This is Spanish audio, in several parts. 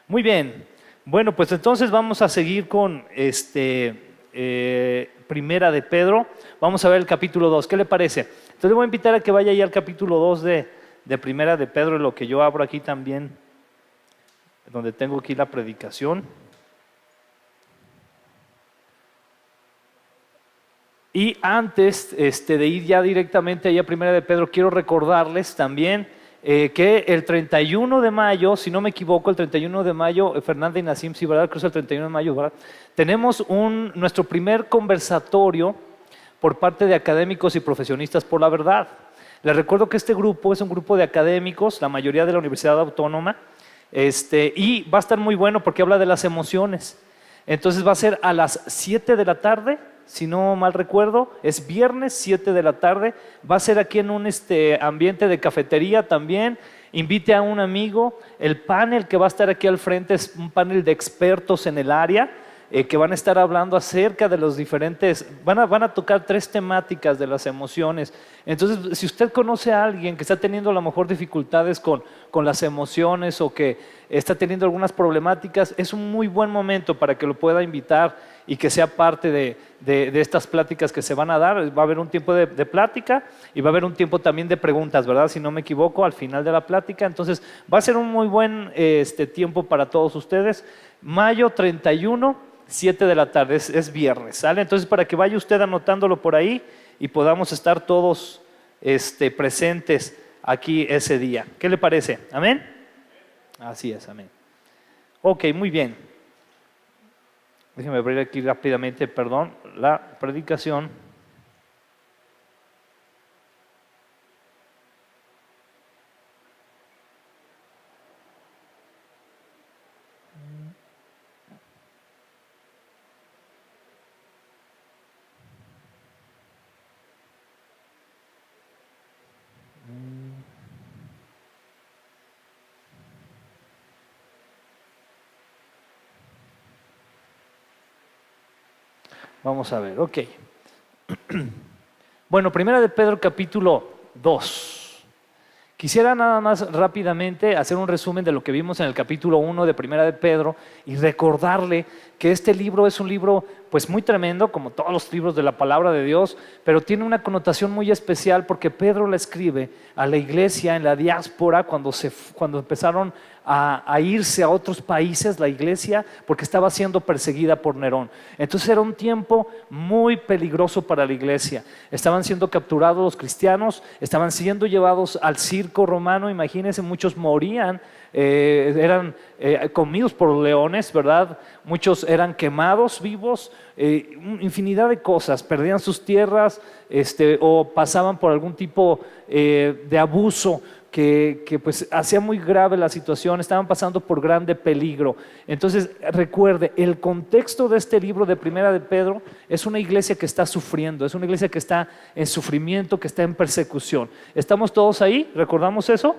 Muy bien. Bueno, pues entonces vamos a seguir con Primera de Pedro. Vamos a ver el capítulo 2. ¿Qué le parece? Entonces le voy a invitar a que vaya ya al capítulo 2 de Primera de Pedro, lo que yo abro aquí también, donde tengo aquí la predicación. Y antes de ir ya directamente allá a Primera de Pedro, quiero recordarles también que el 31 de mayo, si no me equivoco, el 31 de mayo, Fernanda y Nasim, sí, ¿verdad? Creo que es el 31 de mayo, ¿verdad? Tenemos nuestro primer conversatorio por parte de académicos y profesionistas por la verdad. Les recuerdo que este grupo es un grupo de académicos, la mayoría de la Universidad Autónoma, y va a estar muy bueno porque habla de las emociones. Entonces va a ser a las 7 de la tarde, si no mal recuerdo, es viernes 7 de la tarde, va a ser aquí en un ambiente de cafetería también. Invite a un amigo. El panel que va a estar aquí al frente es un panel de expertos en el área que van a estar hablando acerca de los diferentes, van a tocar 3 temáticas de las emociones. Entonces, si usted conoce a alguien que está teniendo a lo mejor dificultades con las emociones o que está teniendo algunas problemáticas, es un muy buen momento para que lo pueda invitar y que sea parte de estas pláticas que se van a dar. Va a haber un tiempo de plática y va a haber un tiempo también de preguntas, ¿verdad? Si no me equivoco, al final de la plática. Entonces, va a ser un muy buen tiempo para todos ustedes. Mayo 31, 7 de la tarde, es viernes, ¿sale? Entonces, para que vaya usted anotándolo por ahí y podamos estar todos presentes aquí ese día. ¿Qué le parece? ¿Amén? Así es, amén. Ok, muy bien. Déjenme abrir aquí rápidamente, perdón, la predicación. Vamos a ver, ok. Bueno, Primera de Pedro capítulo 2. Quisiera nada más rápidamente hacer un resumen de lo que vimos en el capítulo 1 de Primera de Pedro y recordarle que este libro es un libro pues muy tremendo, como todos los libros de la palabra de Dios, pero tiene una connotación muy especial porque Pedro la escribe a la iglesia en la diáspora cuando empezaron a irse a otros países la iglesia porque estaba siendo perseguida por Nerón. Entonces era un tiempo muy peligroso para la iglesia. Estaban siendo capturados los cristianos, estaban siendo llevados al circo romano. Imagínense, muchos morían, eran comidos por leones, ¿verdad? Muchos eran quemados vivos, infinidad de cosas, perdían sus tierras o pasaban por algún tipo de abuso que pues hacía muy grave la situación, estaban pasando por grande peligro. Entonces recuerde, el contexto de este libro de Primera de Pedro es una iglesia que está sufriendo, es una iglesia que está en sufrimiento, que está en persecución. ¿Estamos todos ahí? ¿Recordamos eso?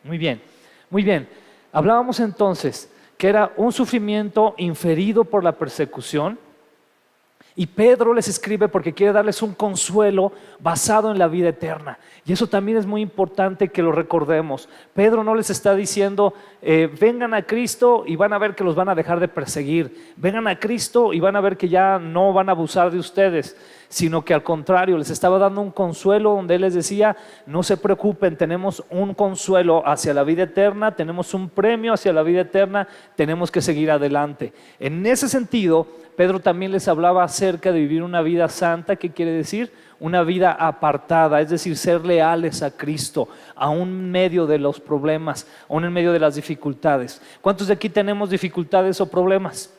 Muy bien, muy bien. Hablábamos entonces que era un sufrimiento inferido por la persecución. Y Pedro les escribe porque quiere darles un consuelo basado en la vida eterna. Y eso también es muy importante que lo recordemos. Pedro no les está diciendo, vengan a Cristo y van a ver que los van a dejar de perseguir. Vengan a Cristo y van a ver que ya no van a abusar de ustedes. Sino que al contrario, les estaba dando un consuelo donde Él les decía, no se preocupen, tenemos un consuelo hacia la vida eterna, tenemos un premio hacia la vida eterna, tenemos que seguir adelante. En ese sentido, Pedro también les hablaba acerca de vivir una vida santa. ¿Qué quiere decir? Una vida apartada, es decir, ser leales a Cristo, aún en medio de los problemas, aún en medio de las dificultades. ¿Cuántos de aquí tenemos dificultades o problemas?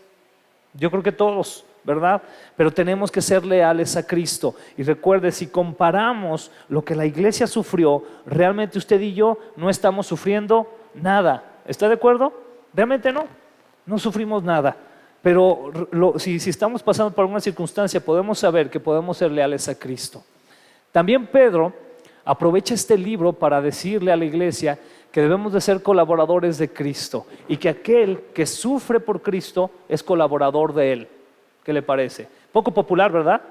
Yo creo que todos, ¿verdad? Pero tenemos que ser leales a Cristo. Y recuerde, si comparamos lo que la iglesia sufrió, realmente usted y yo no estamos sufriendo nada. ¿Está de acuerdo? Realmente no sufrimos nada. Pero si estamos pasando por alguna circunstancia, podemos saber que podemos ser leales a Cristo. También Pedro aprovecha este libro para decirle a la iglesia que debemos de ser colaboradores de Cristo y que aquel que sufre por Cristo es colaborador de Él. ¿Qué le parece? Poco popular, ¿verdad?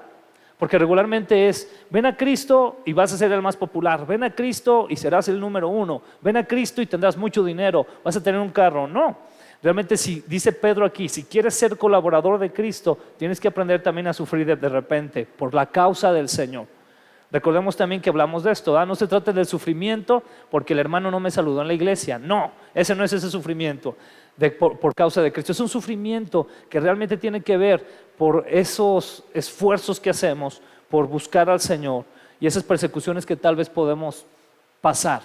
Porque regularmente es, ven a Cristo y vas a ser el más popular, ven a Cristo y serás el número 1, ven a Cristo y tendrás mucho dinero, vas a tener un carro. No, Realmente si dice Pedro aquí, si quieres ser colaborador de Cristo, tienes que aprender también a sufrir de repente por la causa del Señor. Recordemos también que hablamos de esto, no se trata del sufrimiento porque el hermano no me saludó en la iglesia. No, ese no es ese sufrimiento por causa de Cristo. Es un sufrimiento que realmente tiene que ver por esos esfuerzos que hacemos por buscar al Señor y esas persecuciones que tal vez podemos pasar.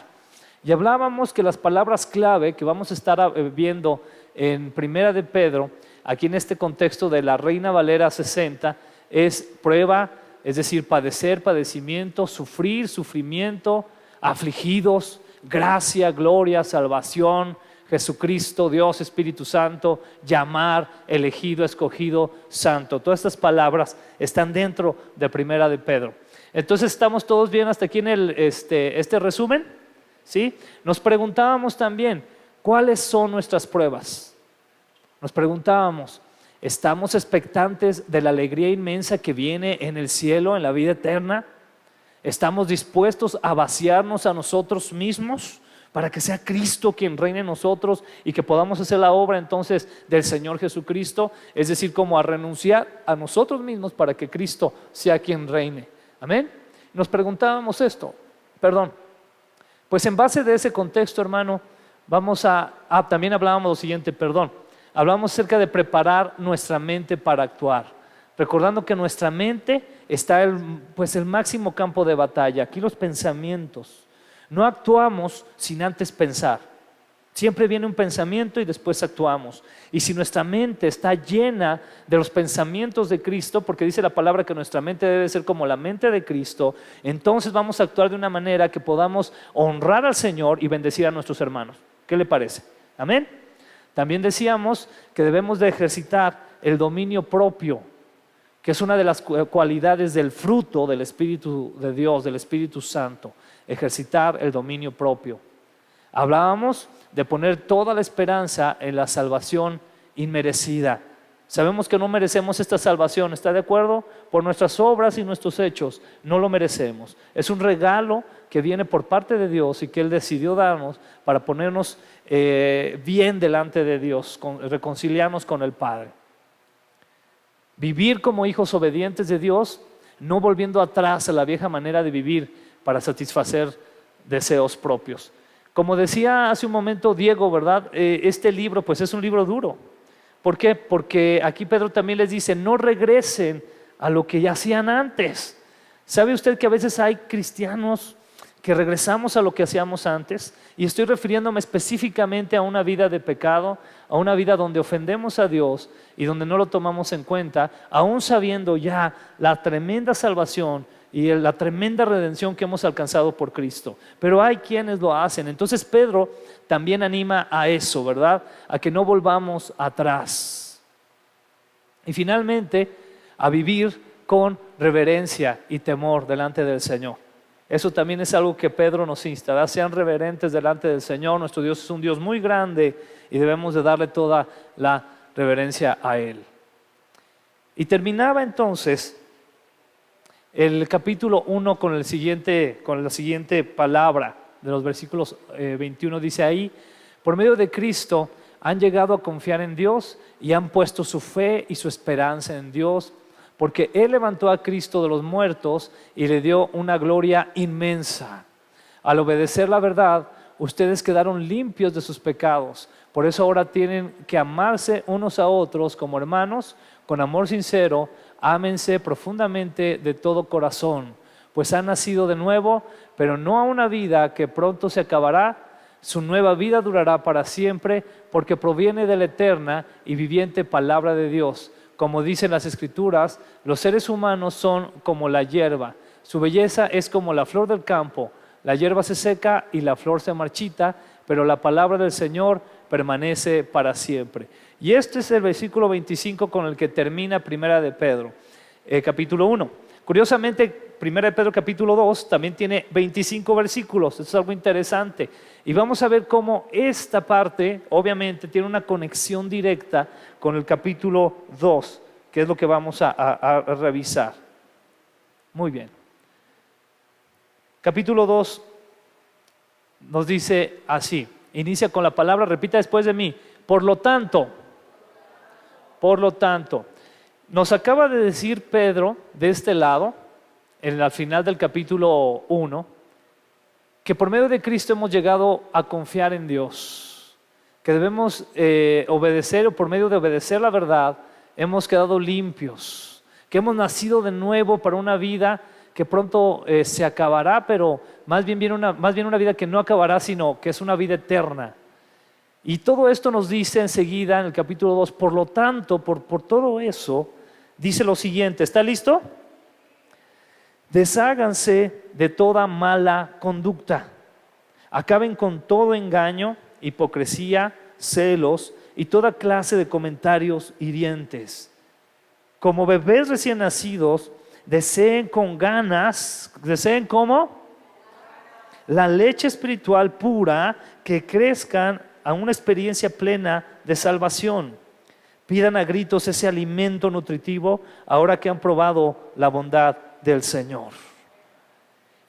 Y hablábamos que las palabras clave que vamos a estar viendo en Primera de Pedro, aquí en este contexto de la Reina Valera 60, es prueba, es decir, padecer, padecimiento, sufrir, sufrimiento, afligidos, gracia, gloria, salvación, Jesucristo, Dios, Espíritu Santo, llamar, elegido, escogido, santo. Todas estas palabras están dentro de Primera de Pedro. Entonces, ¿estamos todos bien hasta aquí en este resumen? ¿Sí? Nos preguntábamos también, ¿cuáles son nuestras pruebas? Nos preguntábamos, ¿estamos expectantes de la alegría inmensa que viene en el cielo, en la vida eterna? ¿Estamos dispuestos a vaciarnos a nosotros mismos para que sea Cristo quien reine en nosotros y que podamos hacer la obra entonces del Señor Jesucristo? Es decir, como a renunciar a nosotros mismos para que Cristo sea quien reine. Amén. Nos preguntábamos esto, pues en base de ese contexto, hermano, también hablábamos lo siguiente, hablábamos acerca de preparar nuestra mente para actuar, recordando que nuestra mente está el máximo campo de batalla, aquí los pensamientos. No actuamos sin antes pensar. Siempre viene un pensamiento y después actuamos. Y si nuestra mente está llena de los pensamientos de Cristo, porque dice la palabra que nuestra mente debe ser como la mente de Cristo, entonces vamos a actuar de una manera que podamos honrar al Señor y bendecir a nuestros hermanos. ¿Qué le parece? Amén. También decíamos que debemos de ejercitar el dominio propio, que es una de las cualidades del fruto del Espíritu de Dios, del Espíritu Santo. Ejercitar el dominio propio. Hablábamos de poner toda la esperanza en la salvación inmerecida. Sabemos que no merecemos esta salvación, ¿está de acuerdo? Por nuestras obras y nuestros hechos, no lo merecemos. Es un regalo que viene por parte de Dios y que Él decidió darnos para ponernos bien delante de Dios, reconciliarnos con el Padre. Vivir como hijos obedientes de Dios, no volviendo atrás a la vieja manera de vivir para satisfacer deseos propios. Como decía hace un momento Diego, ¿verdad? Este libro pues es un libro duro. ¿Por qué? Porque aquí Pedro también les dice, no regresen a lo que ya hacían antes. ¿Sabe usted que a veces hay cristianos que regresamos a lo que hacíamos antes? Y estoy refiriéndome específicamente a una vida de pecado, a una vida donde ofendemos a Dios y donde no lo tomamos en cuenta, aún sabiendo ya la tremenda salvación y la tremenda redención que hemos alcanzado por Cristo. Pero hay quienes lo hacen. Entonces Pedro también anima a eso, ¿verdad? A que no volvamos atrás. Y finalmente, a vivir con reverencia y temor delante del Señor. Eso también es algo que Pedro nos insta, ¿verdad? Sean reverentes delante del Señor. Nuestro Dios es un Dios muy grande y debemos de darle toda la reverencia a Él. Y terminaba entonces el capítulo 1 con la siguiente palabra de los versículos 21, dice ahí, por medio de Cristo han llegado a confiar en Dios y han puesto su fe y su esperanza en Dios, porque Él levantó a Cristo de los muertos y le dio una gloria inmensa. Al obedecer la verdad, ustedes quedaron limpios de sus pecados. Por eso ahora tienen que amarse unos a otros como hermanos, con amor sincero. Ámense profundamente de todo corazón, pues han nacido de nuevo, pero no a una vida que pronto se acabará. Su nueva vida durará para siempre, porque proviene de la eterna y viviente palabra de Dios. Como dicen las Escrituras, los seres humanos son como la hierba. Su belleza es como la flor del campo. La hierba se seca y la flor se marchita, pero la palabra del Señor permanece para siempre. Y este es el versículo 25 con el que termina Primera de Pedro, capítulo 1. Curiosamente, Primera de Pedro capítulo 2 también tiene 25 versículos. Esto es algo interesante. Y vamos a ver cómo esta parte, obviamente, tiene una conexión directa con el capítulo 2, que es lo que vamos a revisar. Muy bien. Capítulo 2 nos dice así. Inicia con la palabra, repita después de mí. Por lo tanto, nos acaba de decir Pedro de este lado, al final del capítulo 1, que por medio de Cristo hemos llegado a confiar en Dios, que debemos obedecer, o por medio de obedecer la verdad, hemos quedado limpios, que hemos nacido de nuevo para una vida que pronto se acabará, pero más bien una vida que no acabará, sino que es una vida eterna. Y todo esto nos dice enseguida en el capítulo 2, por lo tanto, por todo eso, dice lo siguiente, ¿está listo? Desháganse de toda mala conducta, acaben con todo engaño, hipocresía, celos y toda clase de comentarios hirientes. Como bebés recién nacidos, deseen con ganas, ¿deseen cómo? La leche espiritual pura, que crezcan a una experiencia plena de salvación. Pidan a gritos ese alimento nutritivo ahora que han probado la bondad del Señor.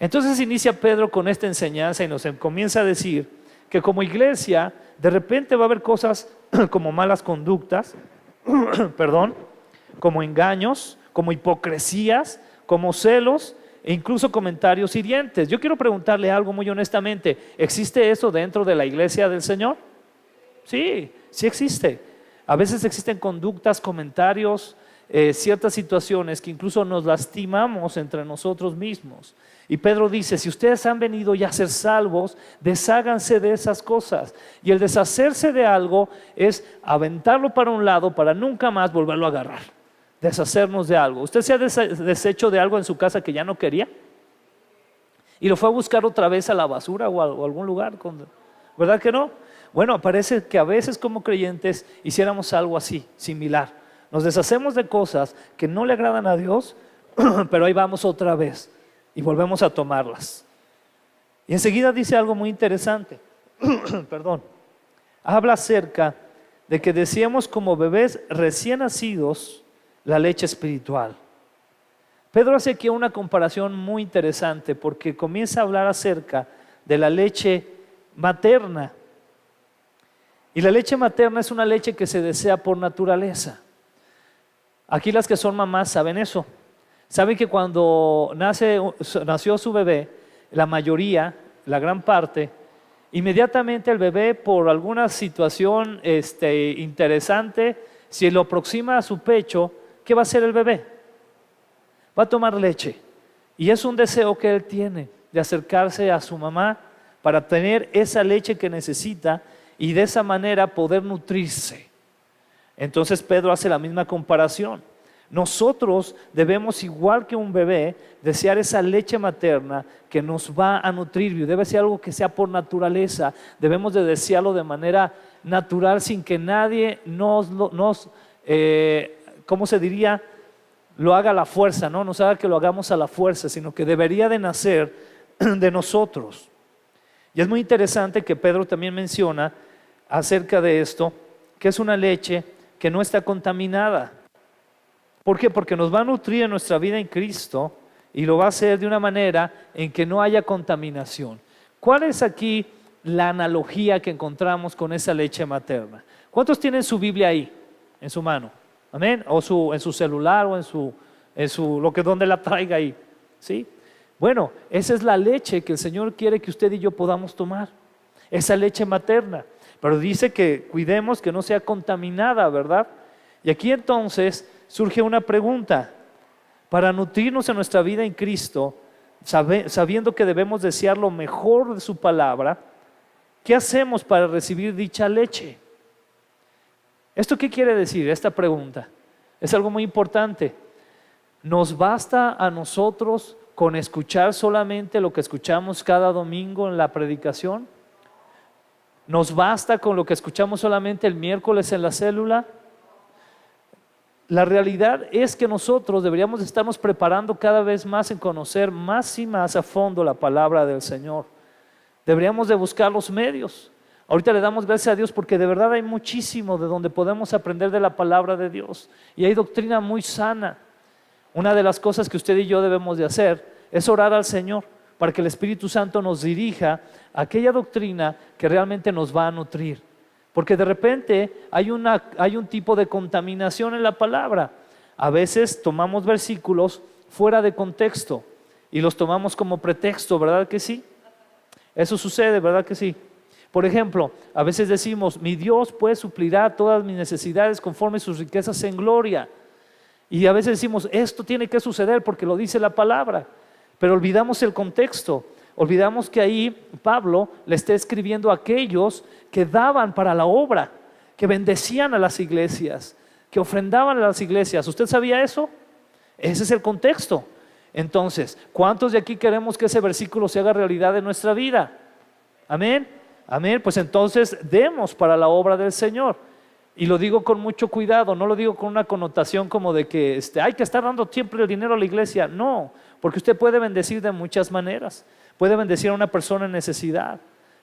Entonces inicia Pedro con esta enseñanza y nos comienza a decir que como iglesia de repente va a haber cosas como malas conductas, como engaños, como hipocresías, como celos e incluso comentarios hirientes. Yo quiero preguntarle algo muy honestamente, ¿existe eso dentro de la iglesia del Señor? Sí, sí existe. A veces existen conductas, comentarios, ciertas situaciones que incluso nos lastimamos entre nosotros mismos. Y Pedro dice, si ustedes han venido ya a ser salvos, desháganse de esas cosas. Y el deshacerse de algo es aventarlo para un lado para nunca más volverlo a agarrar. Deshacernos de algo. ¿Usted se ha deshecho de algo en su casa que ya no quería? Y lo fue a buscar otra vez a la basura o a algún lugar, ¿verdad que no? Bueno, parece que a veces como creyentes hiciéramos algo así, similar. Nos deshacemos de cosas que no le agradan a Dios, pero ahí vamos otra vez y volvemos a tomarlas. Y enseguida dice algo muy interesante. Habla acerca de que decíamos como bebés recién nacidos la leche espiritual. Pedro hace aquí una comparación muy interesante porque comienza a hablar acerca de la leche materna. Y la leche materna es una leche que se desea por naturaleza. Aquí las que son mamás saben eso. Saben que cuando nació su bebé, la mayoría, la gran parte, inmediatamente el bebé por alguna situación interesante, si lo aproxima a su pecho, ¿qué va a hacer el bebé? Va a tomar leche. Y es un deseo que él tiene de acercarse a su mamá para tener esa leche que necesita y de esa manera poder nutrirse. Entonces Pedro hace la misma comparación. Nosotros debemos, igual que un bebé, desear esa leche materna que nos va a nutrir. Debe ser algo que sea por naturaleza. Debemos de desearlo de manera natural sin que nadie ¿cómo se diría? Lo haga a la fuerza, no nos haga que lo hagamos a la fuerza, sino que debería de nacer de nosotros. Y es muy interesante que Pedro también menciona acerca de esto, que es una leche que no está contaminada. ¿Por qué? Porque nos va a nutrir en nuestra vida en Cristo y lo va a hacer de una manera en que no haya contaminación. ¿Cuál es aquí la analogía que encontramos con esa leche materna? ¿Cuántos tienen su Biblia ahí, en su mano? ¿Amén? O en su celular o en su donde la traiga ahí. ¿Sí? Bueno, esa es la leche que el Señor quiere que usted y yo podamos tomar. Esa leche materna. Pero dice que cuidemos que no sea contaminada, ¿verdad? Y aquí entonces surge una pregunta. Para nutrirnos en nuestra vida en Cristo, sabiendo que debemos desear lo mejor de su palabra, ¿qué hacemos para recibir dicha leche? ¿Esto qué quiere decir? Esta pregunta es algo muy importante. ¿Nos basta a nosotros con escuchar solamente lo que escuchamos cada domingo en la predicación? ¿Nos basta con lo que escuchamos solamente el miércoles en la célula? La realidad es que nosotros deberíamos estarnos preparando cada vez más en conocer más y más a fondo la palabra del Señor. Deberíamos de buscar los medios. Ahorita le damos gracias a Dios porque de verdad hay muchísimo de donde podemos aprender de la palabra de Dios. Y hay doctrina muy sana. Una de las cosas que usted y yo debemos de hacer es orar al Señor para que el Espíritu Santo nos dirija a aquella doctrina que realmente nos va a nutrir. Porque de repente hay un tipo de contaminación en la palabra. A veces tomamos versículos fuera de contexto y los tomamos como pretexto, ¿verdad que sí? Eso sucede, ¿verdad que sí? Por ejemplo, a veces decimos, mi Dios pues suplirá todas mis necesidades conforme sus riquezas en gloria. Y a veces decimos, esto tiene que suceder porque lo dice la palabra. Pero olvidamos el contexto. Olvidamos que ahí Pablo le está escribiendo a aquellos que daban para la obra, que bendecían a las iglesias, que ofrendaban a las iglesias. ¿Usted sabía eso? Ese es el contexto. Entonces, ¿cuántos de aquí queremos que ese versículo se haga realidad en nuestra vida? Amén. Amén. Pues entonces demos para la obra del Señor. Y lo digo con mucho cuidado, no lo digo con una connotación como de que hay que estar dando siempre el dinero a la iglesia. No, porque usted puede bendecir de muchas maneras. Puede bendecir a una persona en necesidad.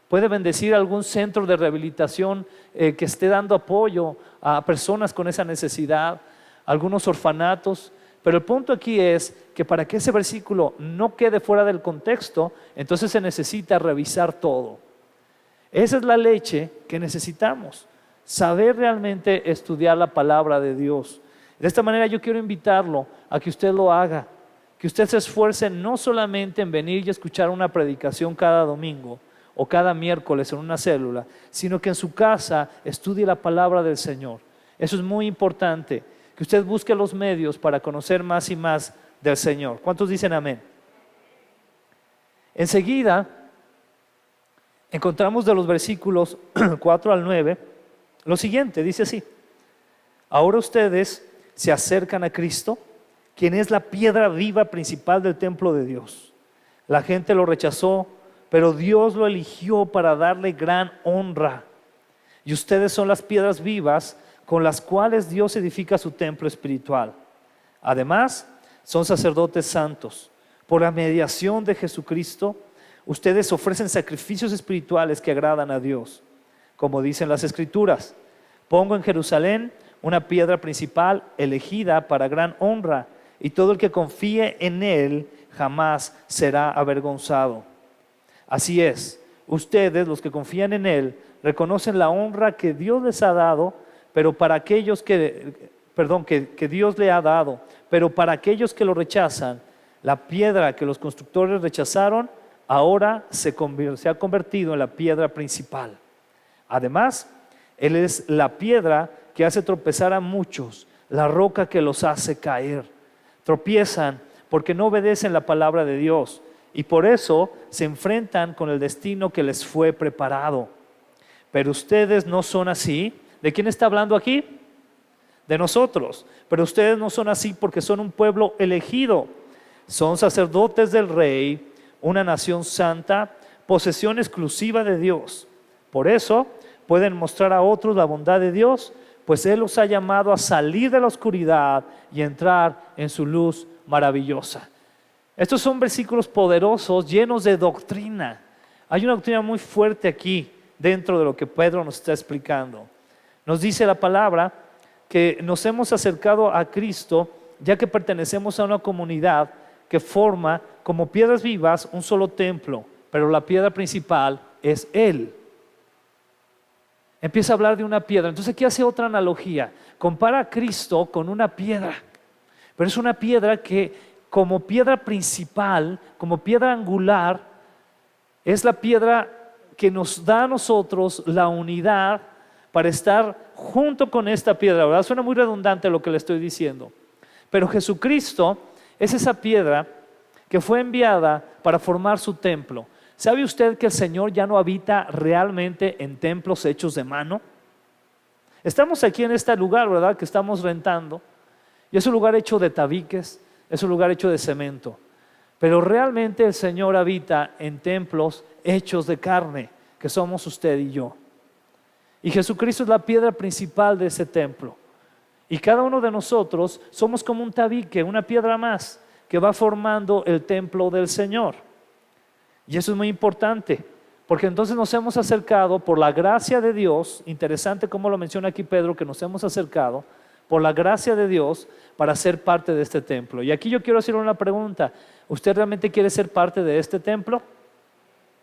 Puede bendecir a algún centro de rehabilitación que esté dando apoyo a personas con esa necesidad, algunos orfanatos. Pero el punto aquí es que para que ese versículo no quede fuera del contexto, entonces se necesita revisar todo. Esa es la leche que necesitamos, saber realmente estudiar la palabra de Dios. De esta manera yo quiero invitarlo a que usted lo haga, que usted se esfuerce no solamente en venir y escuchar una predicación cada domingo o cada miércoles en una célula, sino que en su casa estudie la palabra del Señor. Eso es muy importante, que usted busque los medios para conocer más y más del Señor. ¿Cuántos dicen amén? Enseguida encontramos de los versículos 4 al 9 lo siguiente, dice así: ahora ustedes se acercan a Cristo, quien es la piedra viva principal del templo de Dios. La gente lo rechazó, pero Dios lo eligió para darle gran honra. Y ustedes son las piedras vivas con las cuales Dios edifica su templo espiritual. Además, son sacerdotes santos. Por la mediación de Jesucristo, ustedes ofrecen sacrificios espirituales que agradan a Dios. Como dicen las Escrituras, pongo en Jerusalén una piedra principal elegida para gran honra, y todo el que confíe en él jamás será avergonzado. Así es, ustedes, los que confían en él, reconocen la honra que Dios les ha dado, pero para aquellos que Dios le ha dado, pero para aquellos que lo rechazan, la piedra que los constructores rechazaron, ahora se ha convertido en la piedra principal. Además, Él es la piedra que hace tropezar a muchos, la roca que los hace caer. Tropiezan porque no obedecen la palabra de Dios y por eso se enfrentan con el destino que les fue preparado. Pero ustedes no son así. ¿De quién está hablando aquí? De nosotros. Pero ustedes no son así porque son un pueblo elegido. Son sacerdotes del Rey, una nación santa, posesión exclusiva de Dios. Por eso pueden mostrar a otros la bondad de Dios, pues Él los ha llamado a salir de la oscuridad y entrar en su luz maravillosa. Estos son versículos poderosos, llenos de doctrina. Hay una doctrina muy fuerte aquí dentro de lo que Pedro nos está explicando. Nos dice la palabra que nos hemos acercado a Cristo ya que pertenecemos a una comunidad que forma como piedras vivas un solo templo, pero la piedra principal es Él. Empieza a hablar de una piedra. Entonces aquí hace otra analogía. Compara a Cristo con una piedra, pero es una piedra que como piedra principal, como piedra angular, es la piedra que nos da a nosotros la unidad para estar junto con esta piedra, ¿verdad? Suena muy redundante lo que le estoy diciendo, pero Jesucristo es esa piedra que fue enviada para formar su templo. ¿Sabe usted que el Señor ya no habita realmente en templos hechos de mano? Estamos aquí en este lugar, ¿verdad?, que estamos rentando, y es un lugar hecho de tabiques, es un lugar hecho de cemento, pero realmente el Señor habita en templos hechos de carne, que somos usted y yo. Y Jesucristo es la piedra principal de ese templo. Y cada uno de nosotros somos como un tabique, una piedra más, que va formando el templo del Señor. Y eso es muy importante, porque entonces nos hemos acercado por la gracia de Dios. Interesante cómo lo menciona aquí Pedro, que nos hemos acercado por la gracia de Dios para ser parte de este templo. Y aquí yo quiero hacer una pregunta. ¿Usted realmente quiere ser parte de este templo?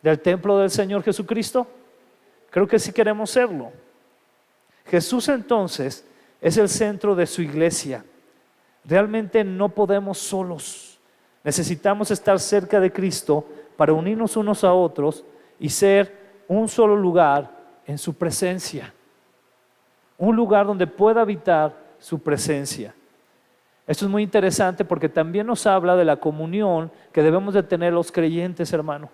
¿Del templo del Señor Jesucristo? Creo que sí queremos serlo. Jesús entonces es el centro de su iglesia. Realmente no podemos solos. Necesitamos estar cerca de Cristo para unirnos unos a otros y ser un solo lugar en su presencia. Un lugar donde pueda habitar su presencia. Esto es muy interesante porque también nos habla de la comunión que debemos de tener los creyentes, hermano.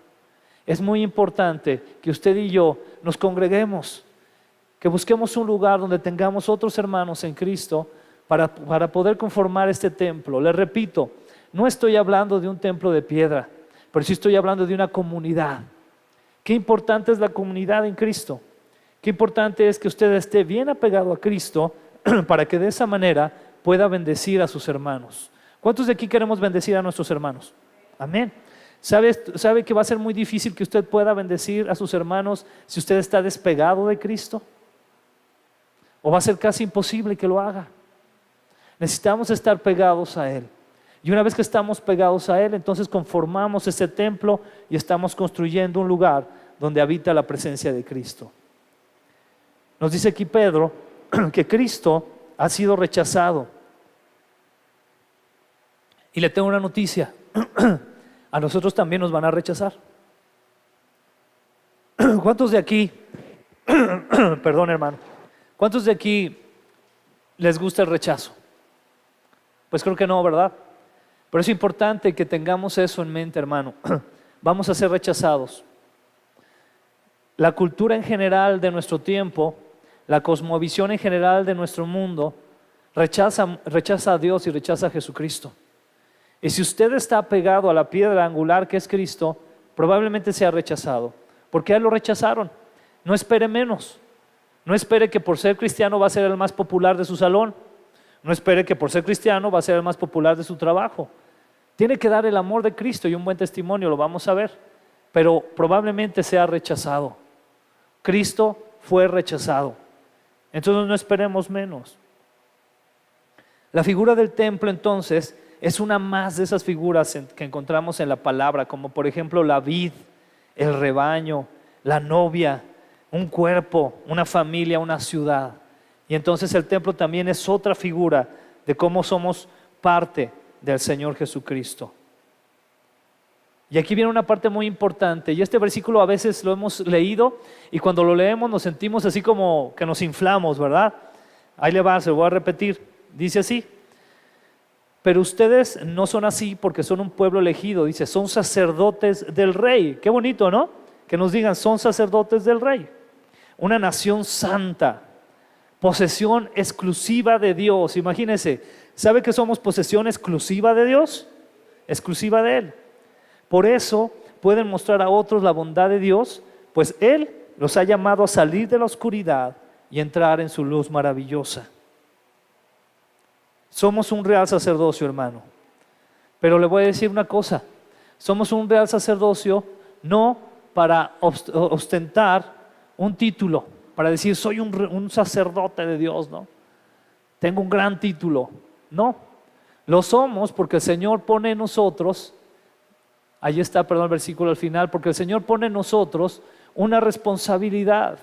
Es muy importante que usted y yo nos congreguemos, que busquemos un lugar donde tengamos otros hermanos en Cristo para poder conformar este templo. Les repito, no estoy hablando de un templo de piedra, pero sí estoy hablando de una comunidad. Qué importante es la comunidad en Cristo. Qué importante es que usted esté bien apegado a Cristo para que de esa manera pueda bendecir a sus hermanos. ¿Cuántos de aquí queremos bendecir a nuestros hermanos? Amén. ¿Sabe que va a ser muy difícil que usted pueda bendecir a sus hermanos si usted está despegado de Cristo? ¿O va a ser casi imposible que lo haga? Necesitamos estar pegados a Él. Y una vez que estamos pegados a Él, entonces conformamos ese templo y estamos construyendo un lugar donde habita la presencia de Cristo. Nos dice aquí Pedro que Cristo ha sido rechazado. Y le tengo una noticia. A nosotros también nos van a rechazar. ¿Cuántos de aquí, perdón hermano, cuántos de aquí les gusta el rechazo? Pues creo que no, ¿verdad? Pero es importante que tengamos eso en mente, hermano. Vamos a ser rechazados. La cultura en general de nuestro tiempo, la cosmovisión en general de nuestro mundo, rechaza a Dios y rechaza a Jesucristo. Y si usted está apegado a la piedra angular que es Cristo, probablemente sea rechazado. ¿Por qué lo rechazaron? No espere menos. No espere que por ser cristiano va a ser el más popular de su salón. No espere que por ser cristiano va a ser el más popular de su trabajo. Tiene que dar el amor de Cristo y un buen testimonio, lo vamos a ver. Pero probablemente sea rechazado. Cristo fue rechazado. Entonces no esperemos menos. La figura del templo entonces es una más de esas figuras que encontramos en la palabra, como por ejemplo la vid, el rebaño, la novia, un cuerpo, una familia, una ciudad. Y entonces el templo también es otra figura de cómo somos parte del Señor Jesucristo. Y aquí viene una parte muy importante, y este versículo a veces lo hemos leído y cuando lo leemos nos sentimos así como que nos inflamos, ¿verdad? Ahí le va, se lo voy a repetir, dice así: pero ustedes no son así porque son un pueblo elegido, dice, son sacerdotes del rey. Qué bonito, ¿no? Que nos digan, son sacerdotes del rey. Una nación santa, posesión exclusiva de Dios. Imagínense, ¿sabe que somos posesión exclusiva de Dios? Exclusiva de Él. Por eso pueden mostrar a otros la bondad de Dios, pues Él los ha llamado a salir de la oscuridad y entrar en su luz maravillosa. Somos un real sacerdocio, hermano. Pero le voy a decir una cosa. Somos un real sacerdocio no para ostentar un título, para decir soy un sacerdote de Dios, ¿no? Tengo un gran título. No, lo somos porque el Señor pone en nosotros, ahí está, perdón, el versículo al final, porque el Señor pone en nosotros una responsabilidad.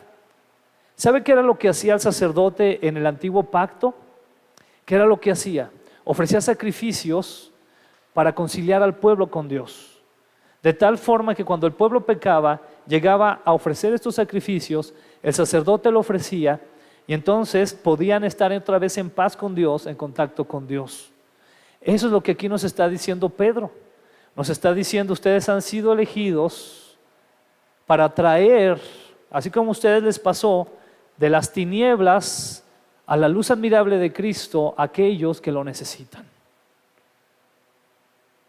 ¿Sabe qué era lo que hacía el sacerdote en el antiguo pacto? ¿Qué era lo que hacía? Ofrecía sacrificios para conciliar al pueblo con Dios. De tal forma que cuando el pueblo pecaba, llegaba a ofrecer estos sacrificios, el sacerdote lo ofrecía y entonces podían estar otra vez en paz con Dios, en contacto con Dios. Eso es lo que aquí nos está diciendo Pedro. Nos está diciendo, ustedes han sido elegidos para traer, así como a ustedes les pasó, de las tinieblas a la luz admirable de Cristo a aquellos que lo necesitan.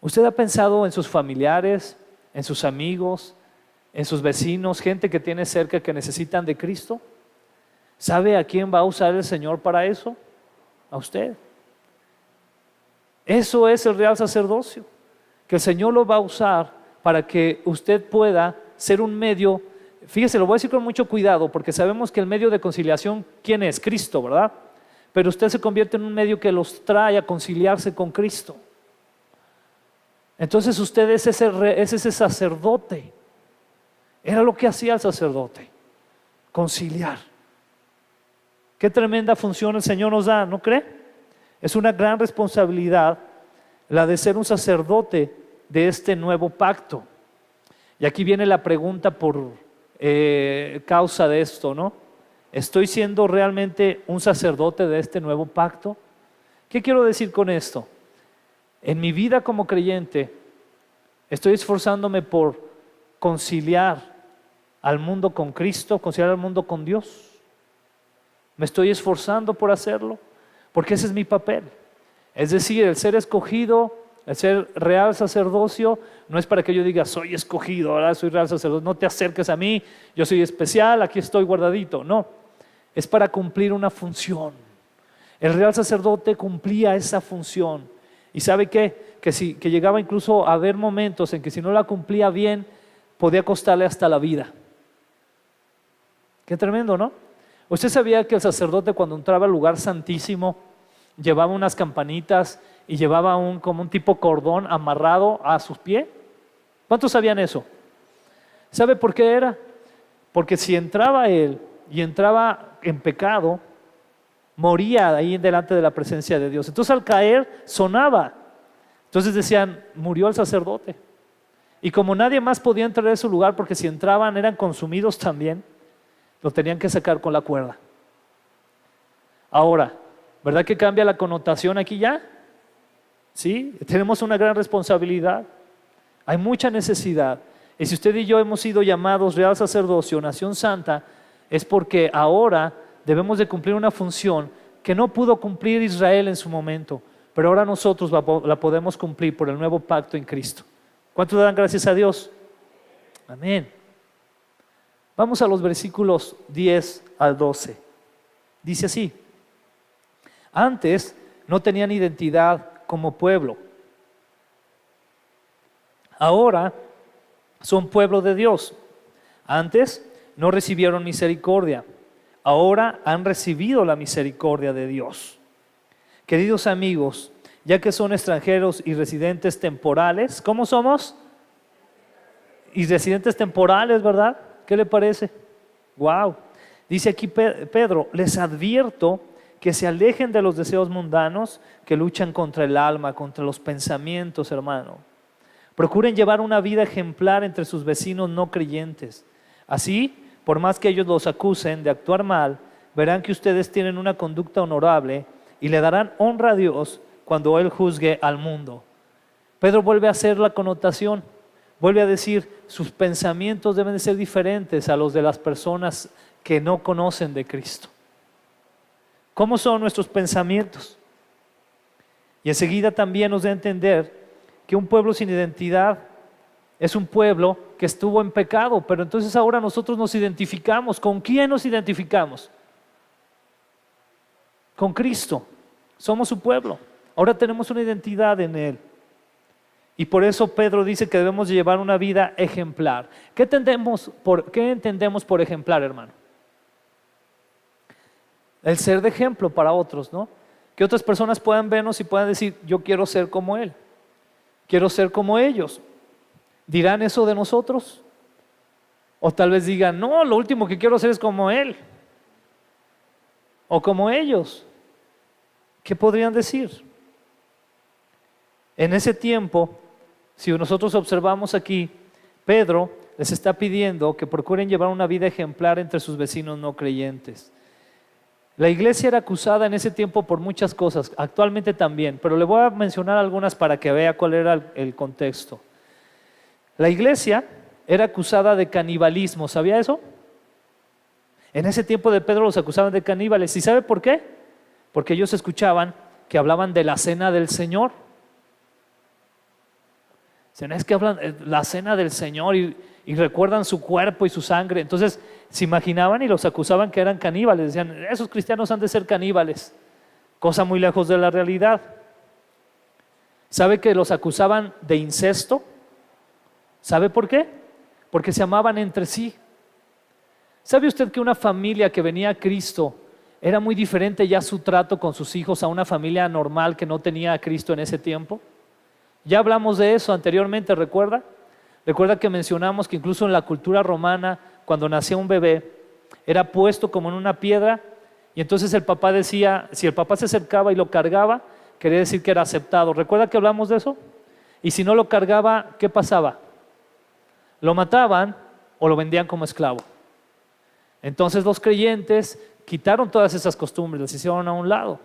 ¿Usted ha pensado en sus familiares, en sus amigos, en sus vecinos, gente que tiene cerca que necesitan de Cristo? ¿Sabe a quién va a usar el Señor para eso? A usted. Eso es el real sacerdocio, que el Señor lo va a usar para que usted pueda ser un medio. Fíjese, lo voy a decir con mucho cuidado porque sabemos que el medio de conciliación, ¿quién es? Cristo, ¿verdad? Pero usted se convierte en un medio que los trae a conciliarse con Cristo. Entonces usted es ese sacerdote. Era lo que hacía el sacerdote, conciliar. Qué tremenda función el Señor nos da, ¿no cree? Es una gran responsabilidad la de ser un sacerdote de este nuevo pacto. Y aquí viene la pregunta por causa de esto, ¿no? ¿Estoy siendo realmente un sacerdote de este nuevo pacto? ¿Qué quiero decir con esto? En mi vida como creyente, estoy esforzándome por conciliar al mundo con Cristo, conciliar al mundo con Dios. Me estoy esforzando por hacerlo, porque ese es mi papel. Es decir, el ser escogido, el ser real sacerdocio, no es para que yo diga, soy escogido, ahora soy real sacerdocio, no te acerques a mí, yo soy especial, aquí estoy guardadito. No, es para cumplir una función. El real sacerdote cumplía esa función. ¿Y sabe qué? Que llegaba incluso a haber momentos en que si no la cumplía bien, podía costarle hasta la vida. Qué tremendo, ¿no? ¿Usted sabía que el sacerdote cuando entraba al lugar santísimo llevaba unas campanitas y llevaba como un tipo cordón amarrado a sus pies? ¿Cuántos sabían eso? ¿Sabe por qué era? Porque si entraba él y entraba en pecado, moría ahí delante de la presencia de Dios. Entonces al caer sonaba. Entonces decían, murió el sacerdote. Y como nadie más podía entrar a su lugar, porque si entraban eran consumidos también, lo tenían que sacar con la cuerda. Ahora, ¿verdad que cambia la connotación aquí ya? Sí, tenemos una gran responsabilidad. Hay mucha necesidad. Y si usted y yo hemos sido llamados real sacerdocio, nación santa, es porque ahora debemos de cumplir una función que no pudo cumplir Israel en su momento, pero ahora nosotros la podemos cumplir por el nuevo pacto en Cristo. ¿Cuántos dan gracias a Dios? Amén. Vamos a los versículos 10 al 12. Dice así: antes no tenían identidad como pueblo. Ahora son pueblo de Dios. Antes no recibieron misericordia. Ahora han recibido la misericordia de Dios. Queridos amigos, ya que son extranjeros y residentes temporales, ¿cómo somos? Y residentes temporales, ¿verdad? ¿Qué le parece? Wow. Dice aquí Pedro, les advierto que se alejen de los deseos mundanos que luchan contra el alma, contra los pensamientos, hermano. Procuren llevar una vida ejemplar entre sus vecinos no creyentes. Así, por más que ellos los acusen de actuar mal, verán que ustedes tienen una conducta honorable y le darán honra a Dios cuando Él juzgue al mundo. Pedro vuelve a hacer la connotación. Vuelve a decir, sus pensamientos deben de ser diferentes a los de las personas que no conocen de Cristo. ¿Cómo son nuestros pensamientos? Y enseguida también nos da a entender que un pueblo sin identidad es un pueblo que estuvo en pecado, pero entonces ahora nosotros nos identificamos. ¿Con quién nos identificamos? Con Cristo. Somos su pueblo. Ahora tenemos una identidad en Él. Y por eso Pedro dice que debemos llevar una vida ejemplar. ¿Qué entendemos por ejemplar, hermano? El ser de ejemplo para otros, ¿no? Que otras personas puedan vernos y puedan decir, yo quiero ser como Él. Quiero ser como ellos. ¿Dirán eso de nosotros? O tal vez digan, no, lo último que quiero hacer es como Él. O como ellos. ¿Qué podrían decir? En ese tiempo, si nosotros observamos aquí, Pedro les está pidiendo que procuren llevar una vida ejemplar entre sus vecinos no creyentes. La iglesia era acusada en ese tiempo por muchas cosas, actualmente también, pero le voy a mencionar algunas para que vea cuál era el contexto. La iglesia era acusada de canibalismo, ¿sabía eso? En ese tiempo de Pedro los acusaban de caníbales. ¿Y sabe por qué? Porque ellos escuchaban que hablaban de la cena del Señor. Es que hablan la cena del Señor y recuerdan su cuerpo y su sangre. Entonces se imaginaban y los acusaban que eran caníbales. Decían, esos cristianos han de ser caníbales. Cosa muy lejos de la realidad. ¿Sabe que los acusaban de incesto? ¿Sabe por qué? Porque se amaban entre sí. ¿Sabe usted que una familia que venía a Cristo era muy diferente ya su trato con sus hijos a una familia normal que no tenía a Cristo en ese tiempo? Ya hablamos de eso anteriormente, ¿recuerda? Recuerda que mencionamos que incluso en la cultura romana, cuando nacía un bebé, era puesto como en una piedra Y entonces el papá decía, si el papá se acercaba y lo cargaba, quería decir que era aceptado. ¿Recuerda que hablamos de eso? Y si no lo cargaba, ¿qué pasaba? Lo mataban o lo vendían como esclavo. Entonces los creyentes quitaron todas esas costumbres, las hicieron a un lado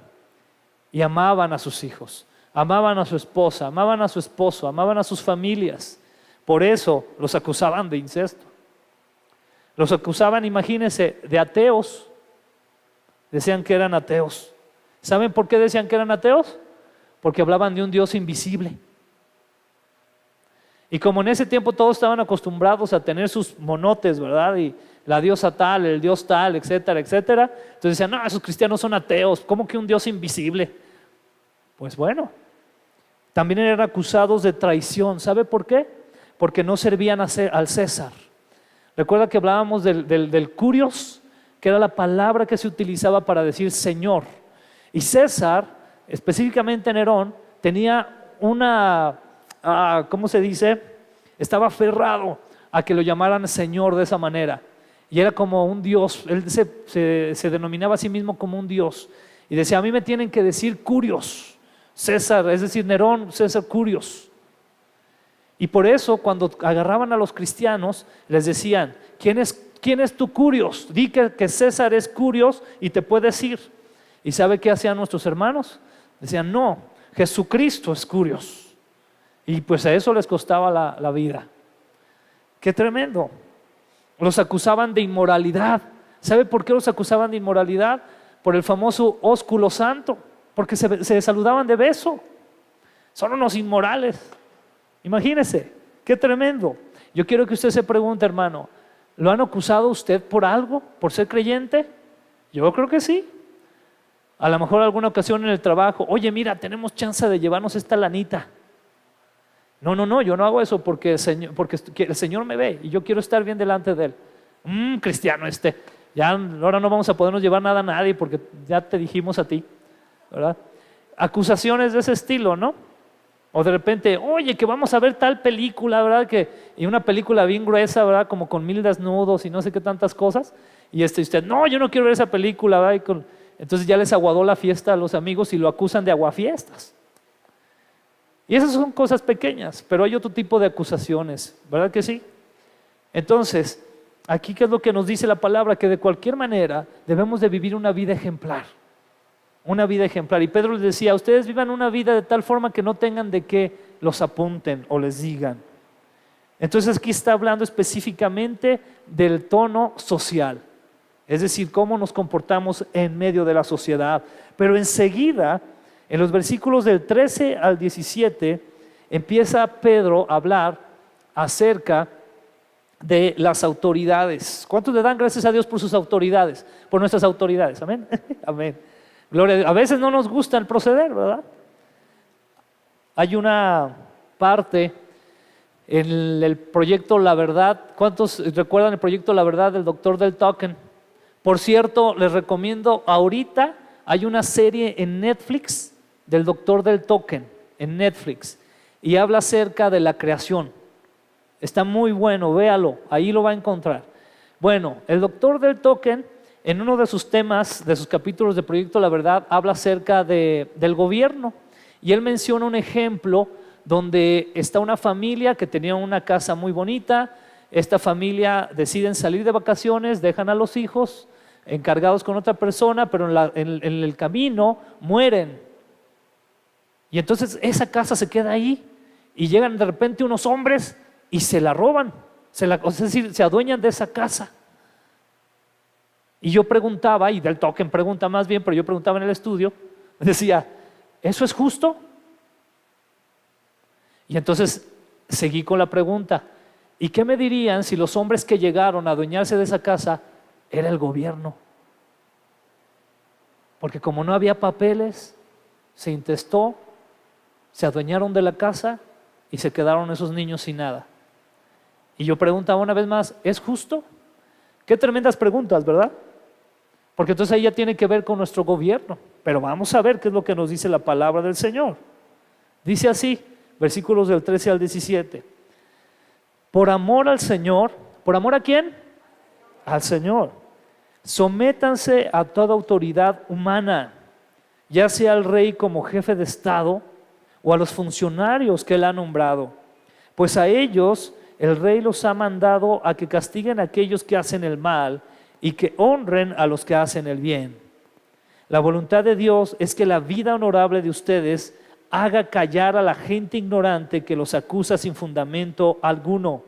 y amaban a sus hijos, amaban a su esposa, amaban a su esposo, amaban a sus familias. Por eso los acusaban de incesto. Los acusaban, imagínense, de ateos. Decían que eran ateos. ¿Saben por qué decían que eran ateos? Porque hablaban de un Dios invisible. Y como en ese tiempo todos estaban acostumbrados a tener sus monotes, ¿verdad? Y la diosa tal, el dios tal, etcétera, etcétera. Entonces decían, no, esos cristianos son ateos. ¿Cómo que un Dios invisible? Pues bueno, también eran acusados de traición. ¿Sabe por qué? Porque no servían al César. Recuerda que hablábamos del kurios, que era la palabra que se utilizaba para decir Señor. Y César, específicamente Nerón, tenía una, ¿cómo se dice? Estaba aferrado a que lo llamaran Señor de esa manera. Y era como un Dios, él se denominaba a sí mismo como un Dios. Y decía, a mí me tienen que decir kurios, César, es decir, Nerón, César kurios. Y por eso cuando agarraban a los cristianos, les decían, ¿quién es tu kurios? Di que César es kurios y te puedes ir. ¿Y sabe qué hacían nuestros hermanos? Decían, no, Jesucristo es kurios. Y pues a eso les costaba la vida. ¡Qué tremendo! Los acusaban de inmoralidad. ¿Sabe por qué los acusaban de inmoralidad? Por el famoso ósculo santo, porque se saludaban de beso. Son unos inmorales. Imagínese, qué tremendo. Yo quiero que usted se pregunte, hermano, ¿lo han acusado usted por algo? ¿Por ser creyente? Yo creo que sí. A lo mejor alguna ocasión en el trabajo, oye, mira, tenemos chance de llevarnos esta lanita. No, yo no hago eso porque el Señor me ve y yo quiero estar bien delante de Él. Cristiano ya ahora no vamos a podernos llevar nada a nadie porque ya te dijimos a ti, ¿verdad? Acusaciones de ese estilo, ¿no? O de repente, oye, que vamos a ver tal película, ¿verdad? Y una película bien gruesa, ¿verdad? Como con 1000 desnudos y no sé qué tantas cosas. Y usted, no, yo no quiero ver esa película, ¿verdad? Entonces ya les aguadó la fiesta a los amigos y lo acusan de aguafiestas. Y esas son cosas pequeñas, pero hay otro tipo de acusaciones, ¿verdad que sí? Entonces, aquí ¿qué es lo que nos dice la palabra? Que de cualquier manera debemos de vivir una vida ejemplar. Una vida ejemplar. Y Pedro les decía, ustedes vivan una vida de tal forma que no tengan de qué los apunten o les digan. Entonces aquí está hablando específicamente del tono social. Es decir, cómo nos comportamos en medio de la sociedad. Pero enseguida, en los versículos del 13 al 17, empieza Pedro a hablar acerca de las autoridades. ¿Cuántos le dan gracias a Dios por sus autoridades? Por nuestras autoridades. Amén. Amén. Gloria. A veces no nos gusta el proceder, ¿verdad? Hay una parte en el proyecto La Verdad. ¿Cuántos recuerdan el proyecto La Verdad del doctor Del Token? Por cierto, les recomiendo ahorita, hay una serie en Netflix del doctor Del Token, en Netflix, y habla acerca de la creación. Está muy bueno, véalo, ahí lo va a encontrar. Bueno, el doctor Del Token, en uno de sus temas, de sus capítulos de Proyecto La Verdad, habla acerca del gobierno. Y él menciona un ejemplo donde está una familia que tenía una casa muy bonita. Esta familia deciden salir de vacaciones, dejan a los hijos encargados con otra persona, pero en el camino mueren. Y entonces esa casa se queda ahí y llegan de repente unos hombres y se la roban. Es decir, se adueñan de esa casa. Y yo preguntaba, y Del Token pregunta más bien, pero yo preguntaba en el estudio, decía, ¿eso es justo? Y entonces seguí con la pregunta, ¿y qué me dirían si los hombres que llegaron a adueñarse de esa casa era el gobierno? Porque como no había papeles, se intestó, se adueñaron de la casa y se quedaron esos niños sin nada. Y yo preguntaba una vez más, ¿es justo? Qué tremendas preguntas, ¿verdad? Porque entonces ahí ya tiene que ver con nuestro gobierno. Pero vamos a ver qué es lo que nos dice la palabra del Señor. Dice así, versículos del 13 al 17. Por amor al Señor, ¿por amor a quién? Al Señor. Sométanse a toda autoridad humana, ya sea al rey como jefe de Estado o a los funcionarios que él ha nombrado, pues a ellos el rey los ha mandado a que castiguen a aquellos que hacen el mal y que honren a los que hacen el bien. La voluntad de Dios es que la vida honorable de ustedes haga callar a la gente ignorante que los acusa sin fundamento alguno,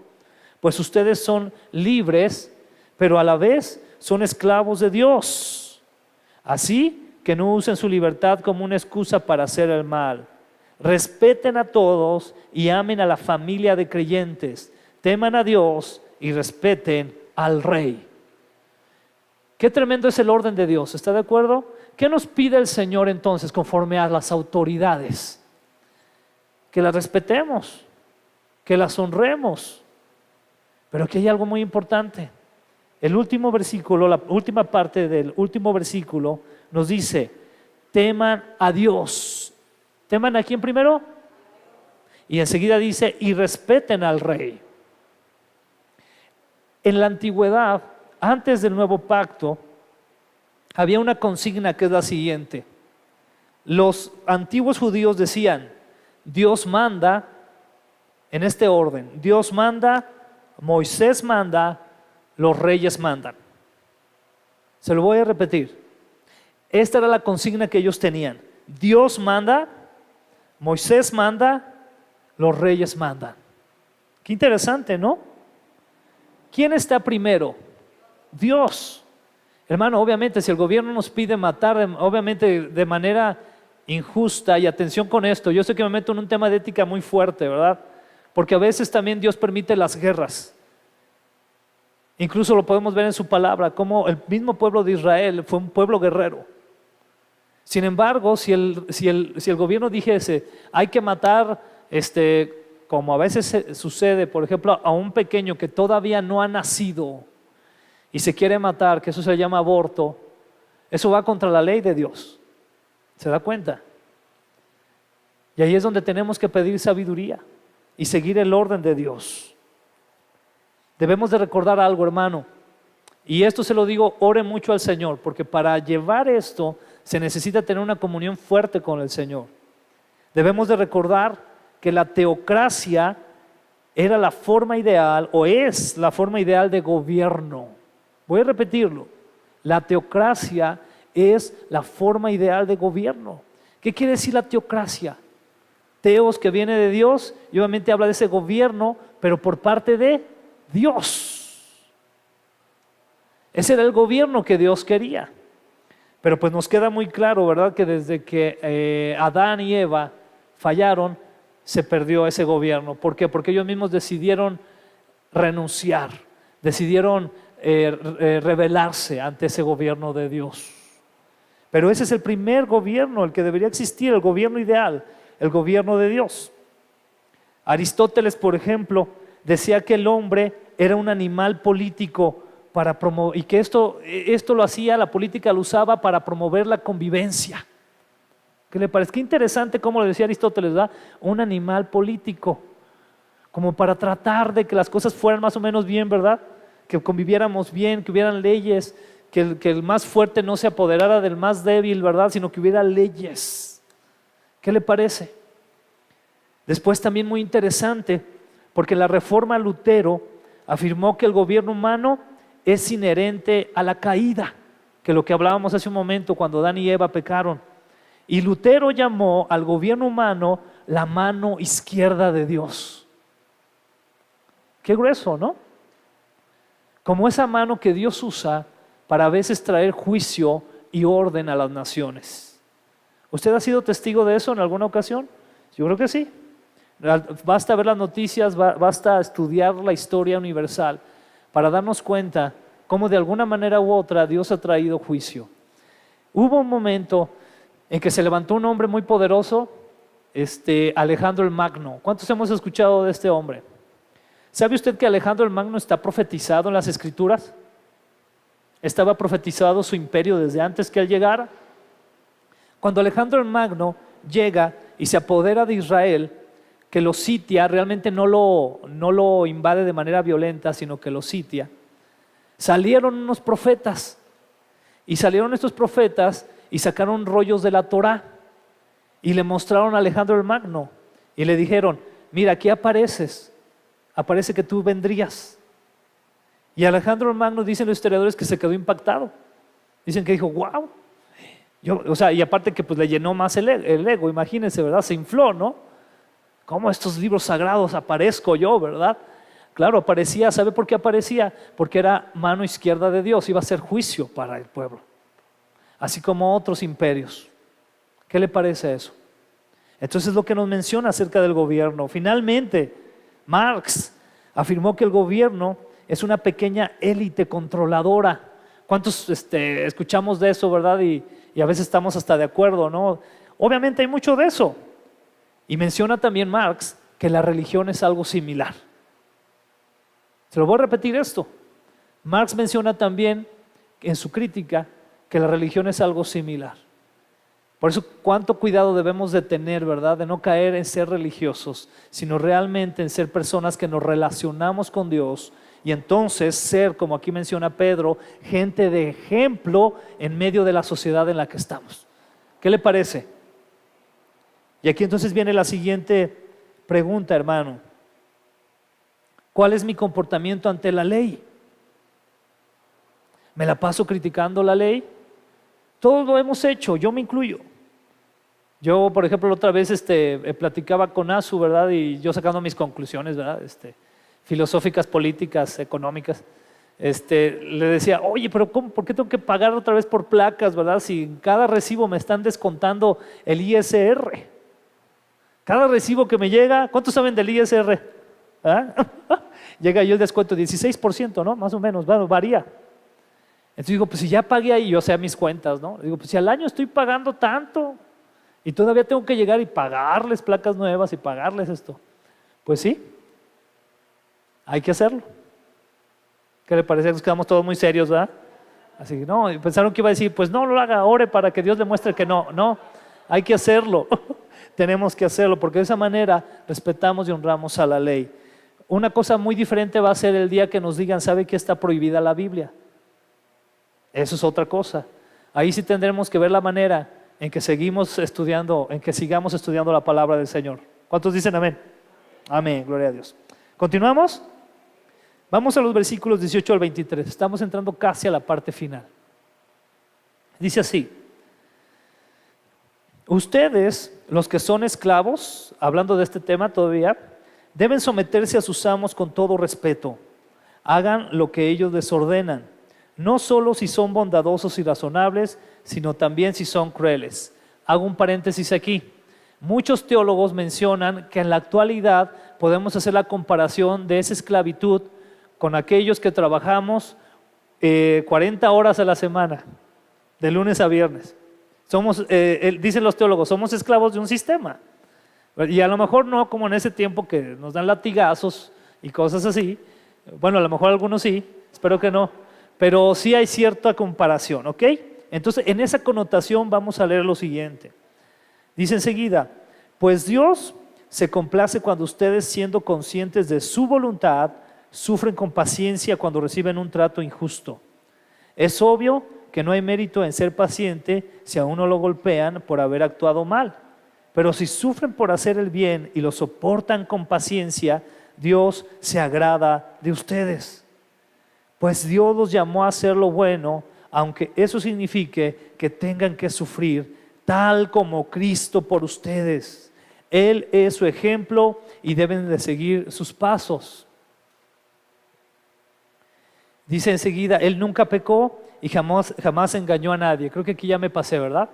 pues ustedes son libres, pero a la vez son esclavos de Dios. Así que no usen su libertad como una excusa para hacer el mal. Respeten a todos y amen a la familia de creyentes. Teman a Dios y respeten al Rey. Qué tremendo es el orden de Dios, ¿está de acuerdo? ¿Qué nos pide el Señor entonces conforme a las autoridades? Que las respetemos, que las honremos. Pero aquí hay algo muy importante. El último versículo, la última parte del último versículo nos dice: teman a Dios. ¿Teman a quién primero? Y enseguida dice: y respeten al Rey. En la antigüedad, antes del nuevo pacto, había una consigna que es la siguiente. Los antiguos judíos decían: Dios manda en este orden. Dios manda, Moisés manda, los reyes mandan. Se lo voy a repetir. Esta era la consigna que ellos tenían. Dios manda, Moisés manda, los reyes mandan. Qué interesante, ¿no? ¿Quién está primero? Dios. Hermano, obviamente si el gobierno nos pide matar, obviamente de manera injusta, y atención con esto, yo sé que me meto en un tema de ética muy fuerte, ¿verdad? Porque a veces también Dios permite las guerras. Incluso lo podemos ver en su palabra, como el mismo pueblo de Israel fue un pueblo guerrero. Sin embargo, si el gobierno dijese: hay que matar, como a veces sucede, por ejemplo, a un pequeño que todavía no ha nacido y se quiere matar, que eso se llama aborto, eso va contra la ley de Dios. ¿Se da cuenta? Y ahí es donde tenemos que pedir sabiduría y seguir el orden de Dios. Debemos de recordar algo, hermano, y esto se lo digo: ore mucho al Señor, porque para llevar esto se necesita tener una comunión fuerte con el Señor. Debemos de recordar que la teocracia era la forma ideal, o es la forma ideal de gobierno. Voy a repetirlo: la teocracia es la forma ideal de gobierno. ¿Qué quiere decir la teocracia? Teos, que viene de Dios, y obviamente habla de ese gobierno, pero por parte de Dios. Ese era el gobierno que Dios quería. Pero pues nos queda muy claro, ¿verdad?, que desde que Adán y Eva fallaron, se perdió ese gobierno. ¿Por qué? Porque ellos mismos decidieron renunciar, decidieron rebelarse ante ese gobierno de Dios. Pero ese es el primer gobierno, el que debería existir, el gobierno ideal, el gobierno de Dios. Aristóteles, por ejemplo, decía que el hombre era un animal político para promover, y que esto lo hacía, la política lo usaba para promover la convivencia. ¿Qué le parece? Qué interesante cómo lo decía Aristóteles, ¿verdad? Un animal político, como para tratar de que las cosas fueran más o menos bien, ¿verdad? Que conviviéramos bien, que hubieran leyes, que el más fuerte no se apoderara del más débil, ¿verdad? Sino que hubiera leyes. ¿Qué le parece? Después también muy interesante, porque la Reforma Lutero afirmó que el gobierno humano es inherente a la caída, que lo que hablábamos hace un momento cuando Adán y Eva pecaron. Y Lutero llamó al gobierno humano la mano izquierda de Dios. Qué grueso, ¿no? Como esa mano que Dios usa para a veces traer juicio y orden a las naciones. ¿Usted ha sido testigo de eso en alguna ocasión? Yo creo que sí. Basta ver las noticias, basta estudiar la historia universal para darnos cuenta cómo de alguna manera u otra Dios ha traído juicio. Hubo un momento en que se levantó un hombre muy poderoso, Alejandro el Magno. ¿Cuántos hemos escuchado de este hombre? ¿Sabe usted que Alejandro el Magno está profetizado en las Escrituras? Estaba profetizado su imperio desde antes que él llegara. Cuando Alejandro el Magno llega y se apodera de Israel, que lo sitia, realmente no lo invade de manera violenta, sino que lo sitia, salieron unos profetas Y salieron estos profetas y sacaron rollos de la Torá y le mostraron a Alejandro el Magno y le dijeron, mira, aquí aparece que tú vendrías. Y Alejandro el Magno, dicen los historiadores, que se quedó impactado. Dicen que dijo, wow. Y aparte que pues le llenó más el ego, imagínense, ¿verdad? Se infló, ¿no? ¿Cómo estos libros sagrados aparezco yo, verdad? Claro, aparecía, ¿sabe por qué aparecía? Porque era mano izquierda de Dios, iba a ser juicio para el pueblo, así como otros imperios. ¿Qué le parece eso? Entonces, lo que nos menciona acerca del gobierno. Finalmente, Marx afirmó que el gobierno es una pequeña élite controladora. ¿Cuántos escuchamos de eso, verdad? Y a veces estamos hasta de acuerdo, ¿no? Obviamente hay mucho de eso. Y menciona también Marx que la religión es algo similar. Se lo voy a repetir esto. Marx menciona también en su crítica que la religión es algo similar. Por eso, cuánto cuidado debemos de tener, ¿verdad? De no caer en ser religiosos, sino realmente en ser personas que nos relacionamos con Dios y entonces ser, como aquí menciona Pedro, gente de ejemplo en medio de la sociedad en la que estamos. ¿Qué le parece? Y aquí entonces viene la siguiente pregunta, hermano. ¿Cuál es mi comportamiento ante la ley? ¿Me la paso criticando la ley? Todos lo hemos hecho, yo me incluyo. Yo, por ejemplo, la otra vez platicaba con Azu, ¿verdad? Y yo sacando mis conclusiones, ¿verdad? Filosóficas, políticas, económicas. Le decía, oye, pero ¿por qué tengo que pagar otra vez por placas, verdad? Si en cada recibo me están descontando el ISR. Cada recibo que me llega, ¿cuántos saben del ISR? ¿Ah? Llega yo el descuento 16%, ¿no? Más o menos, bueno, varía. Entonces digo, pues si ya pagué ahí, yo sé mis cuentas, ¿no? Digo, pues si al año estoy pagando tanto y todavía tengo que llegar y pagarles placas nuevas y pagarles esto. Pues sí, hay que hacerlo. ¿Qué le parece? Nos quedamos todos muy serios, ¿verdad? Así que no, y pensaron que iba a decir, pues no lo haga, ore para que Dios le muestre que no. No, hay que hacerlo. Tenemos que hacerlo porque de esa manera respetamos y honramos a la ley. Una cosa muy diferente va a ser el día que nos digan, ¿sabe que está prohibida la Biblia? Eso es otra cosa. Ahí sí tendremos que ver la manera en que sigamos estudiando la palabra del Señor. ¿Cuántos dicen amén? Amén, gloria a Dios. ¿Continuamos? Vamos a los versículos 18 al 23. Estamos entrando casi a la parte final. Dice así: ustedes, los que son esclavos, hablando de este tema todavía, deben someterse a sus amos con todo respeto. Hagan lo que ellos les ordenan, no solo si son bondadosos y razonables, sino también si son crueles. Hago un paréntesis aquí. Muchos teólogos mencionan que en la actualidad podemos hacer la comparación de esa esclavitud con aquellos que trabajamos 40 horas a la semana, de lunes a viernes. Dicen los teólogos, somos esclavos de un sistema. Y a lo mejor no como en ese tiempo que nos dan latigazos y cosas así. Bueno, a lo mejor algunos sí, espero que no. Pero sí hay cierta comparación, ¿ok? Entonces, en esa connotación vamos a leer lo siguiente. Dice enseguida, pues Dios se complace cuando ustedes, siendo conscientes de su voluntad, sufren con paciencia cuando reciben un trato injusto. Es obvio que no hay mérito en ser paciente si a uno lo golpean por haber actuado mal. Pero si sufren por hacer el bien y lo soportan con paciencia, Dios se agrada de ustedes. Pues Dios los llamó a hacer lo bueno, aunque eso signifique que tengan que sufrir, tal como Cristo por ustedes. Él es su ejemplo y deben de seguir sus pasos. Dice enseguida, Él nunca pecó y jamás engañó a nadie. Creo que aquí ya me pasé, ¿verdad?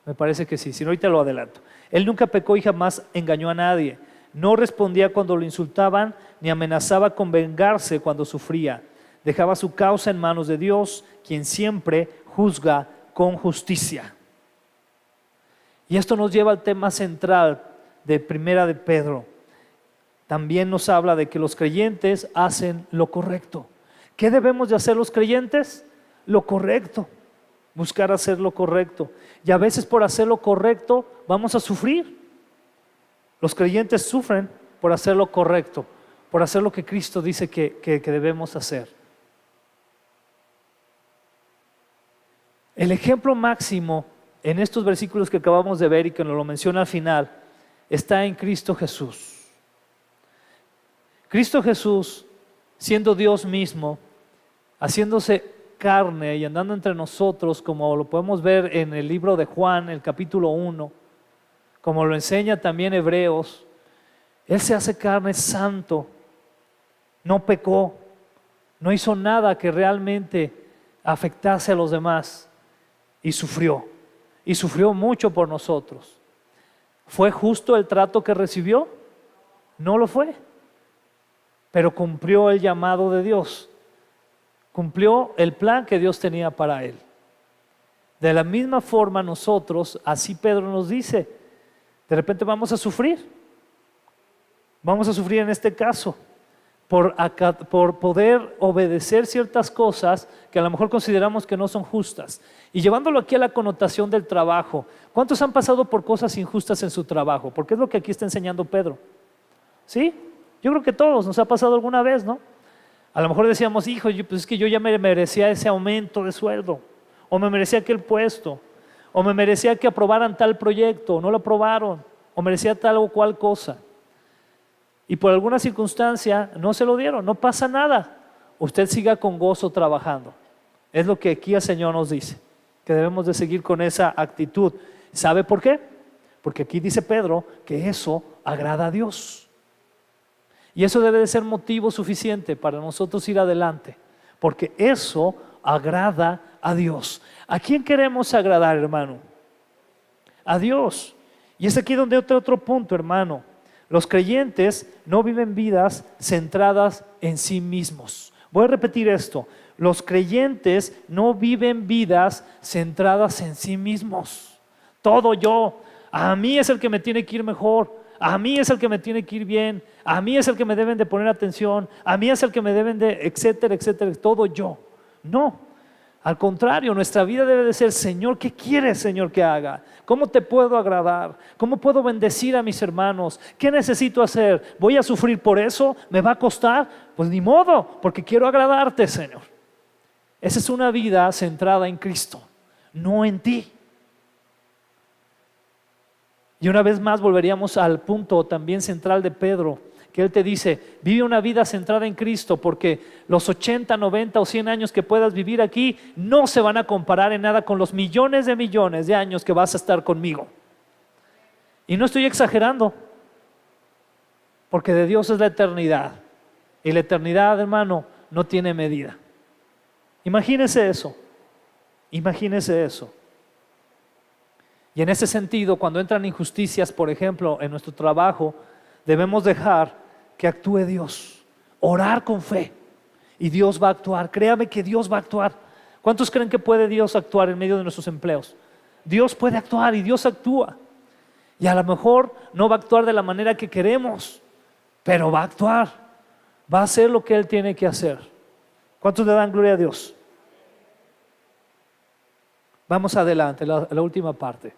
Me parece que sí, si no ahorita lo adelanto. Él nunca pecó y jamás engañó a nadie. No respondía cuando lo insultaban, ni amenazaba con vengarse cuando sufría. Dejaba su causa en manos de Dios, quien siempre juzga con justicia. Y esto nos lleva al tema central de Primera de Pedro. También nos habla de que los creyentes hacen lo correcto. ¿Qué debemos de hacer los creyentes? Lo correcto. Buscar hacer lo correcto. Y a veces por hacer lo correcto vamos a sufrir. Los creyentes sufren por hacer lo correcto, por hacer lo que Cristo dice que debemos hacer. El ejemplo máximo en estos versículos que acabamos de ver y que nos lo menciona al final, está en Cristo Jesús. Cristo Jesús, siendo Dios mismo, haciéndose carne y andando entre nosotros, como lo podemos ver en el libro de Juan, el capítulo 1, como lo enseña también Hebreos, Él se hace carne santo, no pecó, no hizo nada que realmente afectase a los demás y sufrió mucho por nosotros. ¿Fue justo el trato que recibió? No lo fue, pero cumplió el llamado de Dios, cumplió el plan que Dios tenía para él. De la misma forma nosotros, así Pedro nos dice, de repente vamos a sufrir en este caso, por poder obedecer ciertas cosas que a lo mejor consideramos que no son justas. Y llevándolo aquí a la connotación del trabajo, ¿cuántos han pasado por cosas injustas en su trabajo? Porque es lo que aquí está enseñando Pedro. ¿Sí? Yo creo que todos nos ha pasado alguna vez, ¿no? A lo mejor decíamos, hijo, pues es que yo ya me merecía ese aumento de sueldo, o me merecía aquel puesto, o me merecía que aprobaran tal proyecto, no lo aprobaron, o merecía tal o cual cosa. Y por alguna circunstancia no se lo dieron, no pasa nada. Usted siga con gozo trabajando. Es lo que aquí el Señor nos dice, que debemos de seguir con esa actitud. ¿Sabe por qué? Porque aquí dice Pedro que eso agrada a Dios. Y eso debe de ser motivo suficiente para nosotros ir adelante, porque eso agrada a Dios. ¿A quién queremos agradar, hermano? A Dios. Y es aquí donde otro punto, hermano. Los creyentes no viven vidas centradas en sí mismos. Voy a repetir esto. Los creyentes no viven vidas centradas en sí mismos. Todo yo. A mí es el que me tiene que ir mejor. A mí es el que me tiene que ir bien. A mí es el que me deben de poner atención. A mí es el que me deben de, etcétera, etcétera. Todo yo. No. Al contrario, nuestra vida debe de ser, Señor, ¿qué quieres, Señor, que haga? ¿Cómo te puedo agradar? ¿Cómo puedo bendecir a mis hermanos? ¿Qué necesito hacer? ¿Voy a sufrir por eso? ¿Me va a costar? Pues ni modo, porque quiero agradarte, Señor. Esa es una vida centrada en Cristo, no en ti. Y una vez más volveríamos al punto también central de Pedro, que él te dice, vive una vida centrada en Cristo, porque los 80, 90 o 100 años que puedas vivir aquí no se van a comparar en nada con los millones de años que vas a estar conmigo. Y no estoy exagerando, porque de Dios es la eternidad, y la eternidad, hermano, no tiene medida. Imagínese eso. Y en ese sentido, cuando entran injusticias, por ejemplo, en nuestro trabajo, debemos dejar que actúe Dios, orar con fe, y Dios va a actuar. Créame que Dios va a actuar. ¿Cuántos creen que puede Dios actuar en medio de nuestros empleos? Dios puede actuar y Dios actúa. Y a lo mejor no va a actuar de la manera que queremos, pero va a actuar, va a hacer lo que Él tiene que hacer. ¿Cuántos le dan gloria a Dios? Vamos adelante, la última parte.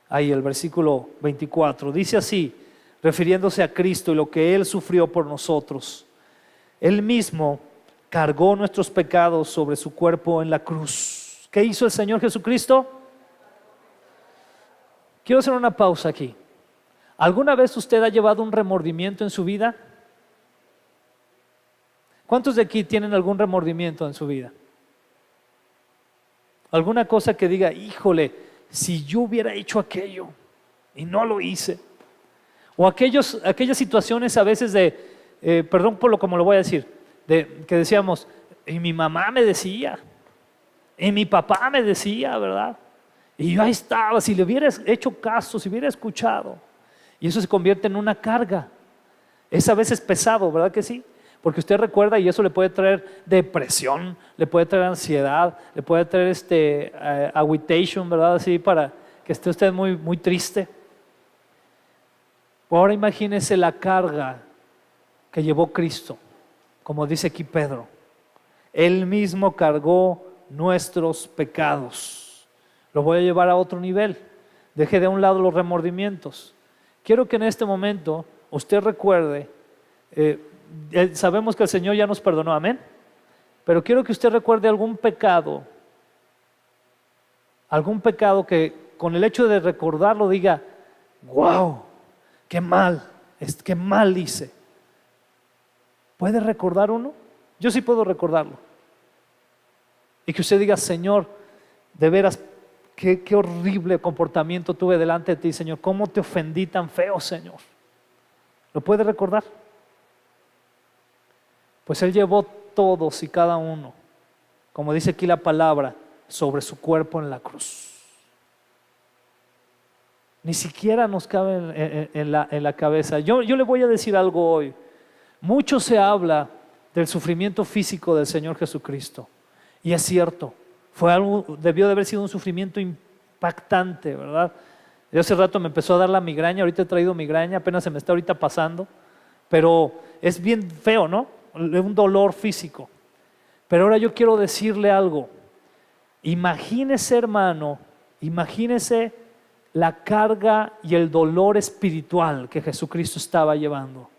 Ahí el versículo 24, dice así, refiriéndose a Cristo y lo que Él sufrió por nosotros. Él mismo cargó nuestros pecados sobre su cuerpo en la cruz. ¿Qué hizo el Señor Jesucristo? Quiero hacer una pausa aquí. ¿Alguna vez usted ha llevado un remordimiento en su vida? ¿Cuántos de aquí tienen algún remordimiento en su vida? ¿Alguna cosa que diga, híjole, si yo hubiera hecho aquello y no lo hice? O aquellas situaciones a veces de, perdón por como lo voy a decir, que decíamos, y mi mamá me decía, y mi papá me decía, ¿verdad? Y yo ahí estaba, si le hubiera hecho caso, si hubiera escuchado. Y eso se convierte en una carga. Es a veces pesado, ¿verdad que sí? Porque usted recuerda y eso le puede traer depresión, le puede traer ansiedad, le puede traer agitation, ¿verdad? Así para que esté usted muy, muy triste. Ahora imagínese la carga que llevó Cristo, como dice aquí Pedro. Él mismo cargó nuestros pecados. Lo voy a llevar a otro nivel. Deje de un lado los remordimientos. Quiero que en este momento usted recuerde, sabemos que el Señor ya nos perdonó, amén. pero quiero que usted recuerde algún pecado que con el hecho de recordarlo diga, wow, qué mal hice. ¿Puede recordar uno? Yo sí puedo recordarlo. Y que usted diga, Señor, de veras, qué horrible comportamiento tuve delante de ti, Señor. ¿Cómo te ofendí tan feo, Señor? ¿Lo puede recordar? Pues Él llevó todos y cada uno, como dice aquí la palabra, sobre su cuerpo en la cruz. Ni siquiera nos cabe en la cabeza. Yo le voy a decir algo hoy. Mucho se habla del sufrimiento físico del Señor Jesucristo. Y es cierto, debió de haber sido un sufrimiento impactante, ¿verdad? Yo hace rato me empezó a dar la migraña, ahorita he traído migraña, apenas se me está ahorita pasando, pero es bien feo, ¿no? Un dolor físico. Pero ahora yo quiero decirle algo. Imagínese, hermano, imagínese la carga y el dolor espiritual que Jesucristo estaba llevando.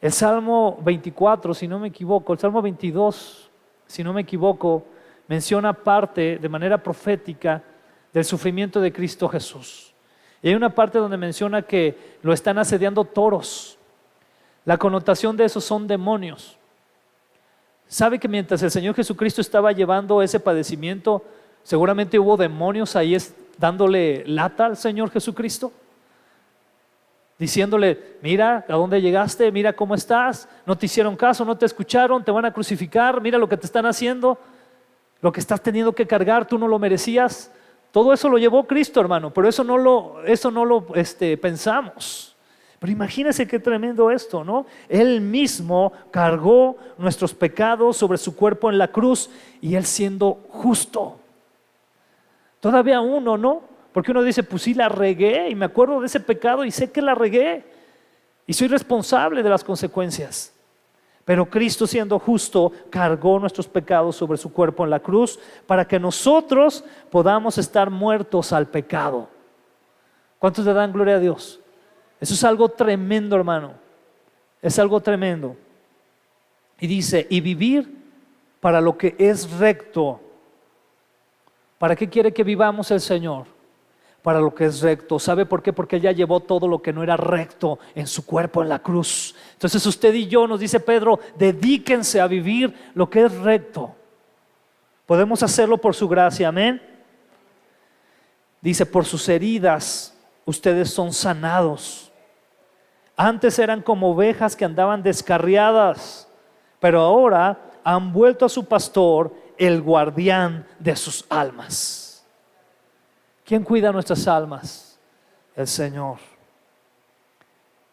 El Salmo 24, si no me equivoco, el Salmo 22, si no me equivoco, menciona parte de manera profética del sufrimiento de Cristo Jesús. Y hay una parte donde menciona que lo están asediando toros. La connotación de eso son demonios. ¿Sabe que mientras el Señor Jesucristo estaba llevando ese padecimiento, seguramente hubo demonios ahí dándole lata al Señor Jesucristo? Diciéndole, mira a dónde llegaste, mira cómo estás, no te hicieron caso, no te escucharon, te van a crucificar, mira lo que te están haciendo, lo que estás teniendo que cargar, tú no lo merecías. Todo eso lo llevó Cristo, hermano, pero eso no lo pensamos. Pero imagínense qué tremendo esto, ¿no? Él mismo cargó nuestros pecados sobre su cuerpo en la cruz y Él siendo justo. Todavía uno, ¿no? Porque uno dice, pues sí, la regué y me acuerdo de ese pecado y sé que la regué y soy responsable de las consecuencias. Pero Cristo, siendo justo, cargó nuestros pecados sobre su cuerpo en la cruz para que nosotros podamos estar muertos al pecado. ¿Cuántos le dan gloria a Dios? Eso es algo tremendo, hermano. Es algo tremendo. Y dice, y vivir para lo que es recto. ¿Para qué quiere que vivamos el Señor? Para lo que es recto. ¿Sabe por qué? Porque Él ya llevó todo lo que no era recto en su cuerpo en la cruz. Entonces usted y yo, nos dice Pedro, dedíquense a vivir lo que es recto. Podemos hacerlo por su gracia, amén. Dice, por sus heridas ustedes son sanados. Antes eran como ovejas que andaban descarriadas, pero ahora han vuelto a su pastor, el guardián de sus almas. ¿Quién cuida nuestras almas? El Señor.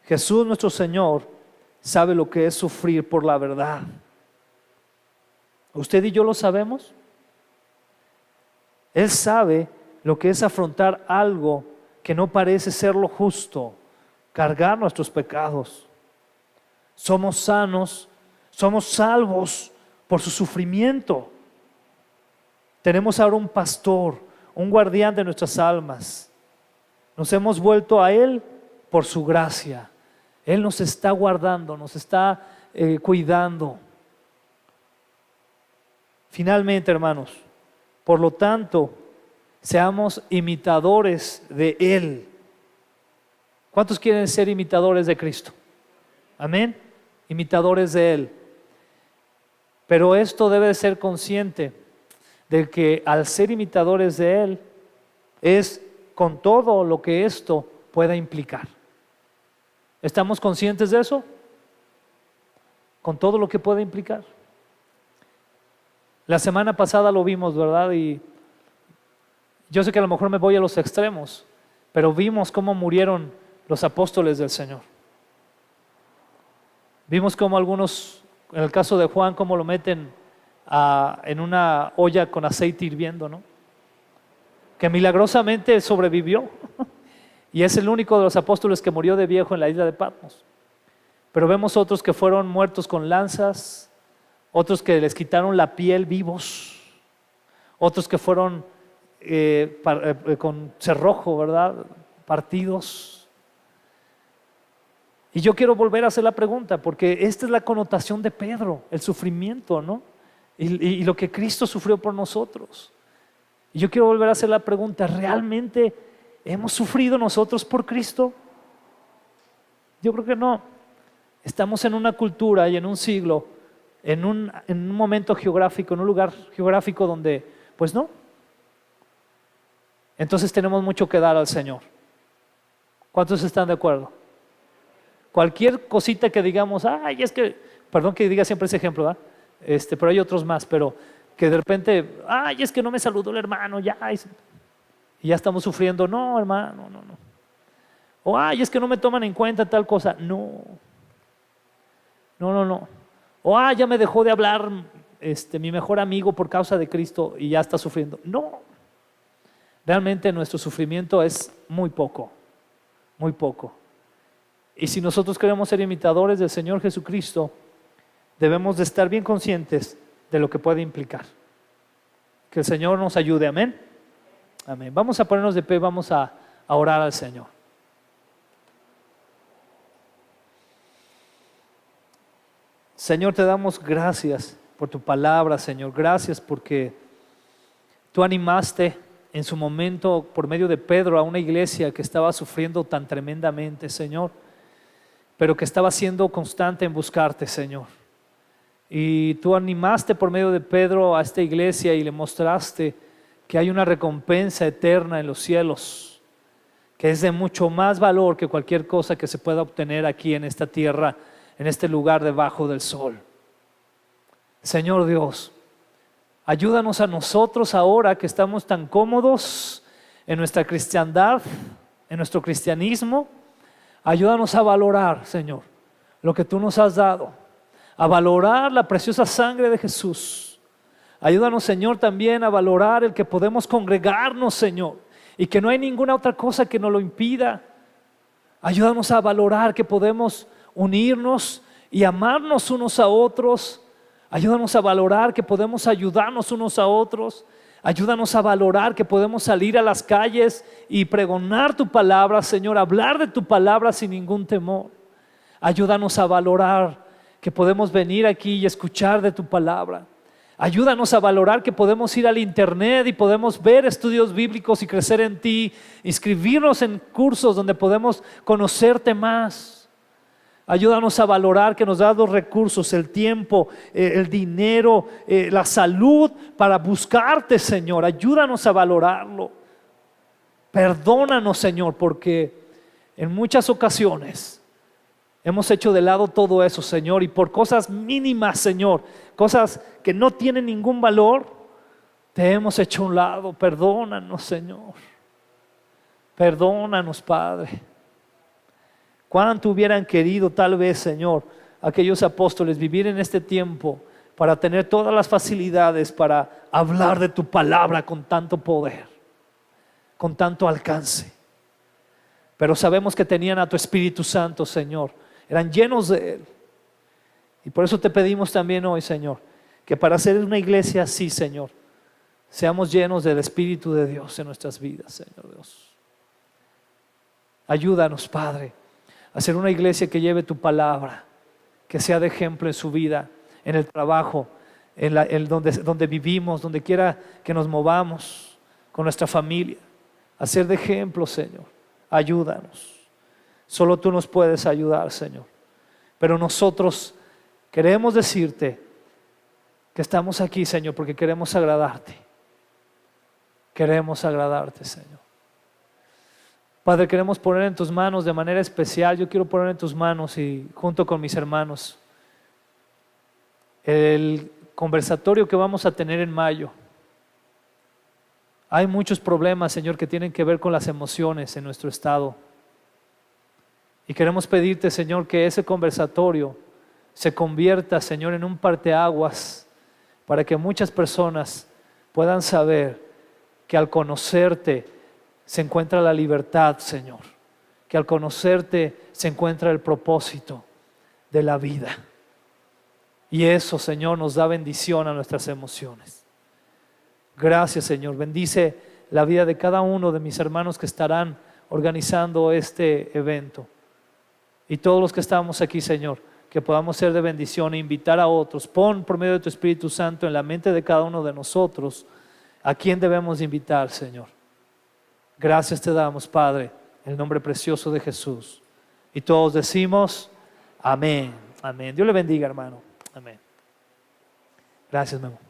Jesús, nuestro Señor, sabe lo que es sufrir por la verdad. ¿Usted y yo lo sabemos? Él sabe lo que es afrontar algo que no parece ser lo justo, cargar nuestros pecados. Somos sanos, somos salvos por su sufrimiento. Tenemos ahora un pastor, un guardián de nuestras almas. Nos hemos vuelto a Él por su gracia. Él nos está guardando, nos está cuidando. Finalmente, hermanos, por lo tanto, seamos imitadores de Él. ¿Cuántos quieren ser imitadores de Cristo? Amén. Imitadores de Él. Pero esto debe de ser consciente de que al ser imitadores de Él es con todo lo que esto pueda implicar. ¿Estamos conscientes de eso? Con todo lo que puede implicar. La semana pasada lo vimos, ¿verdad? Y yo sé que a lo mejor me voy a los extremos, pero vimos cómo murieron los apóstoles del Señor. Vimos cómo algunos, en el caso de Juan, cómo lo meten en una olla con aceite hirviendo, ¿no? Que milagrosamente sobrevivió y es el único de los apóstoles que murió de viejo en la isla de Patmos. Pero vemos otros que fueron muertos con lanzas, otros que les quitaron la piel vivos, otros que fueron con cerrojo, ¿verdad? Partidos. Y yo quiero volver a hacer la pregunta, porque esta es la connotación de Pedro, el sufrimiento, ¿no? Y lo que Cristo sufrió por nosotros. Y yo quiero volver a hacer la pregunta, ¿realmente hemos sufrido nosotros por Cristo? Yo creo que no. Estamos en una cultura y en un siglo, en un momento geográfico, en un lugar geográfico donde, pues no. Entonces tenemos mucho que dar al Señor. ¿Cuántos están de acuerdo? Cualquier cosita que digamos, ay, es que, perdón que diga siempre ese ejemplo, ¿verdad? Pero hay otros más, pero que de repente, ay, es que no me saludó el hermano, ya, y ya estamos sufriendo, no, hermano, no. O, ay, es que no me toman en cuenta tal cosa, no. O, ay, ya me dejó de hablar mi mejor amigo por causa de Cristo y ya está sufriendo. No. Realmente nuestro sufrimiento es muy poco, muy poco. Y si nosotros queremos ser imitadores del Señor Jesucristo, debemos de estar bien conscientes de lo que puede implicar. Que el Señor nos ayude, amén. Amén. Vamos a ponernos de pie, vamos a orar al Señor. Señor, te damos gracias por tu palabra, Señor. Gracias porque tú animaste en su momento por medio de Pedro a una iglesia que estaba sufriendo tan tremendamente, Señor, pero que estaba siendo constante en buscarte, Señor. Y tú animaste por medio de Pedro a esta iglesia y le mostraste que hay una recompensa eterna en los cielos, que es de mucho más valor que cualquier cosa que se pueda obtener aquí en esta tierra, en este lugar debajo del sol. Señor Dios, ayúdanos a nosotros ahora que estamos tan cómodos en nuestra cristiandad, en nuestro cristianismo. Ayúdanos a valorar, Señor, lo que tú nos has dado, a valorar la preciosa sangre de Jesús. Ayúdanos, Señor, también a valorar el que podemos congregarnos, Señor, y que no hay ninguna otra cosa que nos lo impida. Ayúdanos a valorar que podemos unirnos y amarnos unos a otros. Ayúdanos a valorar que podemos ayudarnos unos a otros. Ayúdanos a valorar que podemos salir a las calles y pregonar tu palabra, Señor, hablar de tu palabra sin ningún temor. Ayúdanos a valorar que podemos venir aquí y escuchar de tu palabra. Ayúdanos a valorar que podemos ir al internet y podemos ver estudios bíblicos y crecer en ti, inscribirnos en cursos donde podemos conocerte más. Ayúdanos a valorar que nos das los recursos, el tiempo, el dinero, la salud para buscarte, Señor. Ayúdanos a valorarlo. Perdónanos, Señor, porque en muchas ocasiones hemos hecho de lado todo eso, Señor, y por cosas mínimas, Señor, cosas que no tienen ningún valor, te hemos hecho a un lado. Perdónanos, Señor. Perdónanos, Padre. ¿Cuánto hubieran querido tal vez, Señor, aquellos apóstoles vivir en este tiempo para tener todas las facilidades para hablar de tu palabra con tanto poder, con tanto alcance? Pero sabemos que tenían a tu Espíritu Santo, Señor, eran llenos de Él. Y por eso te pedimos también hoy, Señor, que para ser una iglesia así, Señor, seamos llenos del Espíritu de Dios en nuestras vidas, Señor Dios. Ayúdanos, Padre, a ser una iglesia que lleve tu palabra, que sea de ejemplo en su vida, en el trabajo, donde vivimos, donde quiera que nos movamos, con nuestra familia, a ser de ejemplo, Señor. Ayúdanos. Solo tú nos puedes ayudar, Señor. Pero nosotros queremos decirte que estamos aquí, Señor, porque queremos agradarte. Queremos agradarte, Señor. Padre, queremos poner en tus manos de manera especial. Yo quiero poner en tus manos y junto con mis hermanos el conversatorio que vamos a tener en mayo. Hay muchos problemas, Señor, que tienen que ver con las emociones en nuestro estado. Y queremos pedirte, Señor, que ese conversatorio se convierta, Señor, en un parteaguas para que muchas personas puedan saber que al conocerte se encuentra la libertad, Señor, que al conocerte se encuentra el propósito de la vida. Y eso, Señor, nos da bendición a nuestras emociones. Gracias, Señor. Bendice la vida de cada uno de mis hermanos que estarán organizando este evento. Y todos los que estamos aquí, Señor, que podamos ser de bendición e invitar a otros. Pon por medio de tu Espíritu Santo en la mente de cada uno de nosotros a quién debemos invitar, Señor. Gracias te damos, Padre, en el nombre precioso de Jesús. Y todos decimos, amén, amén. Dios le bendiga, hermano. Amén. Gracias, Memo.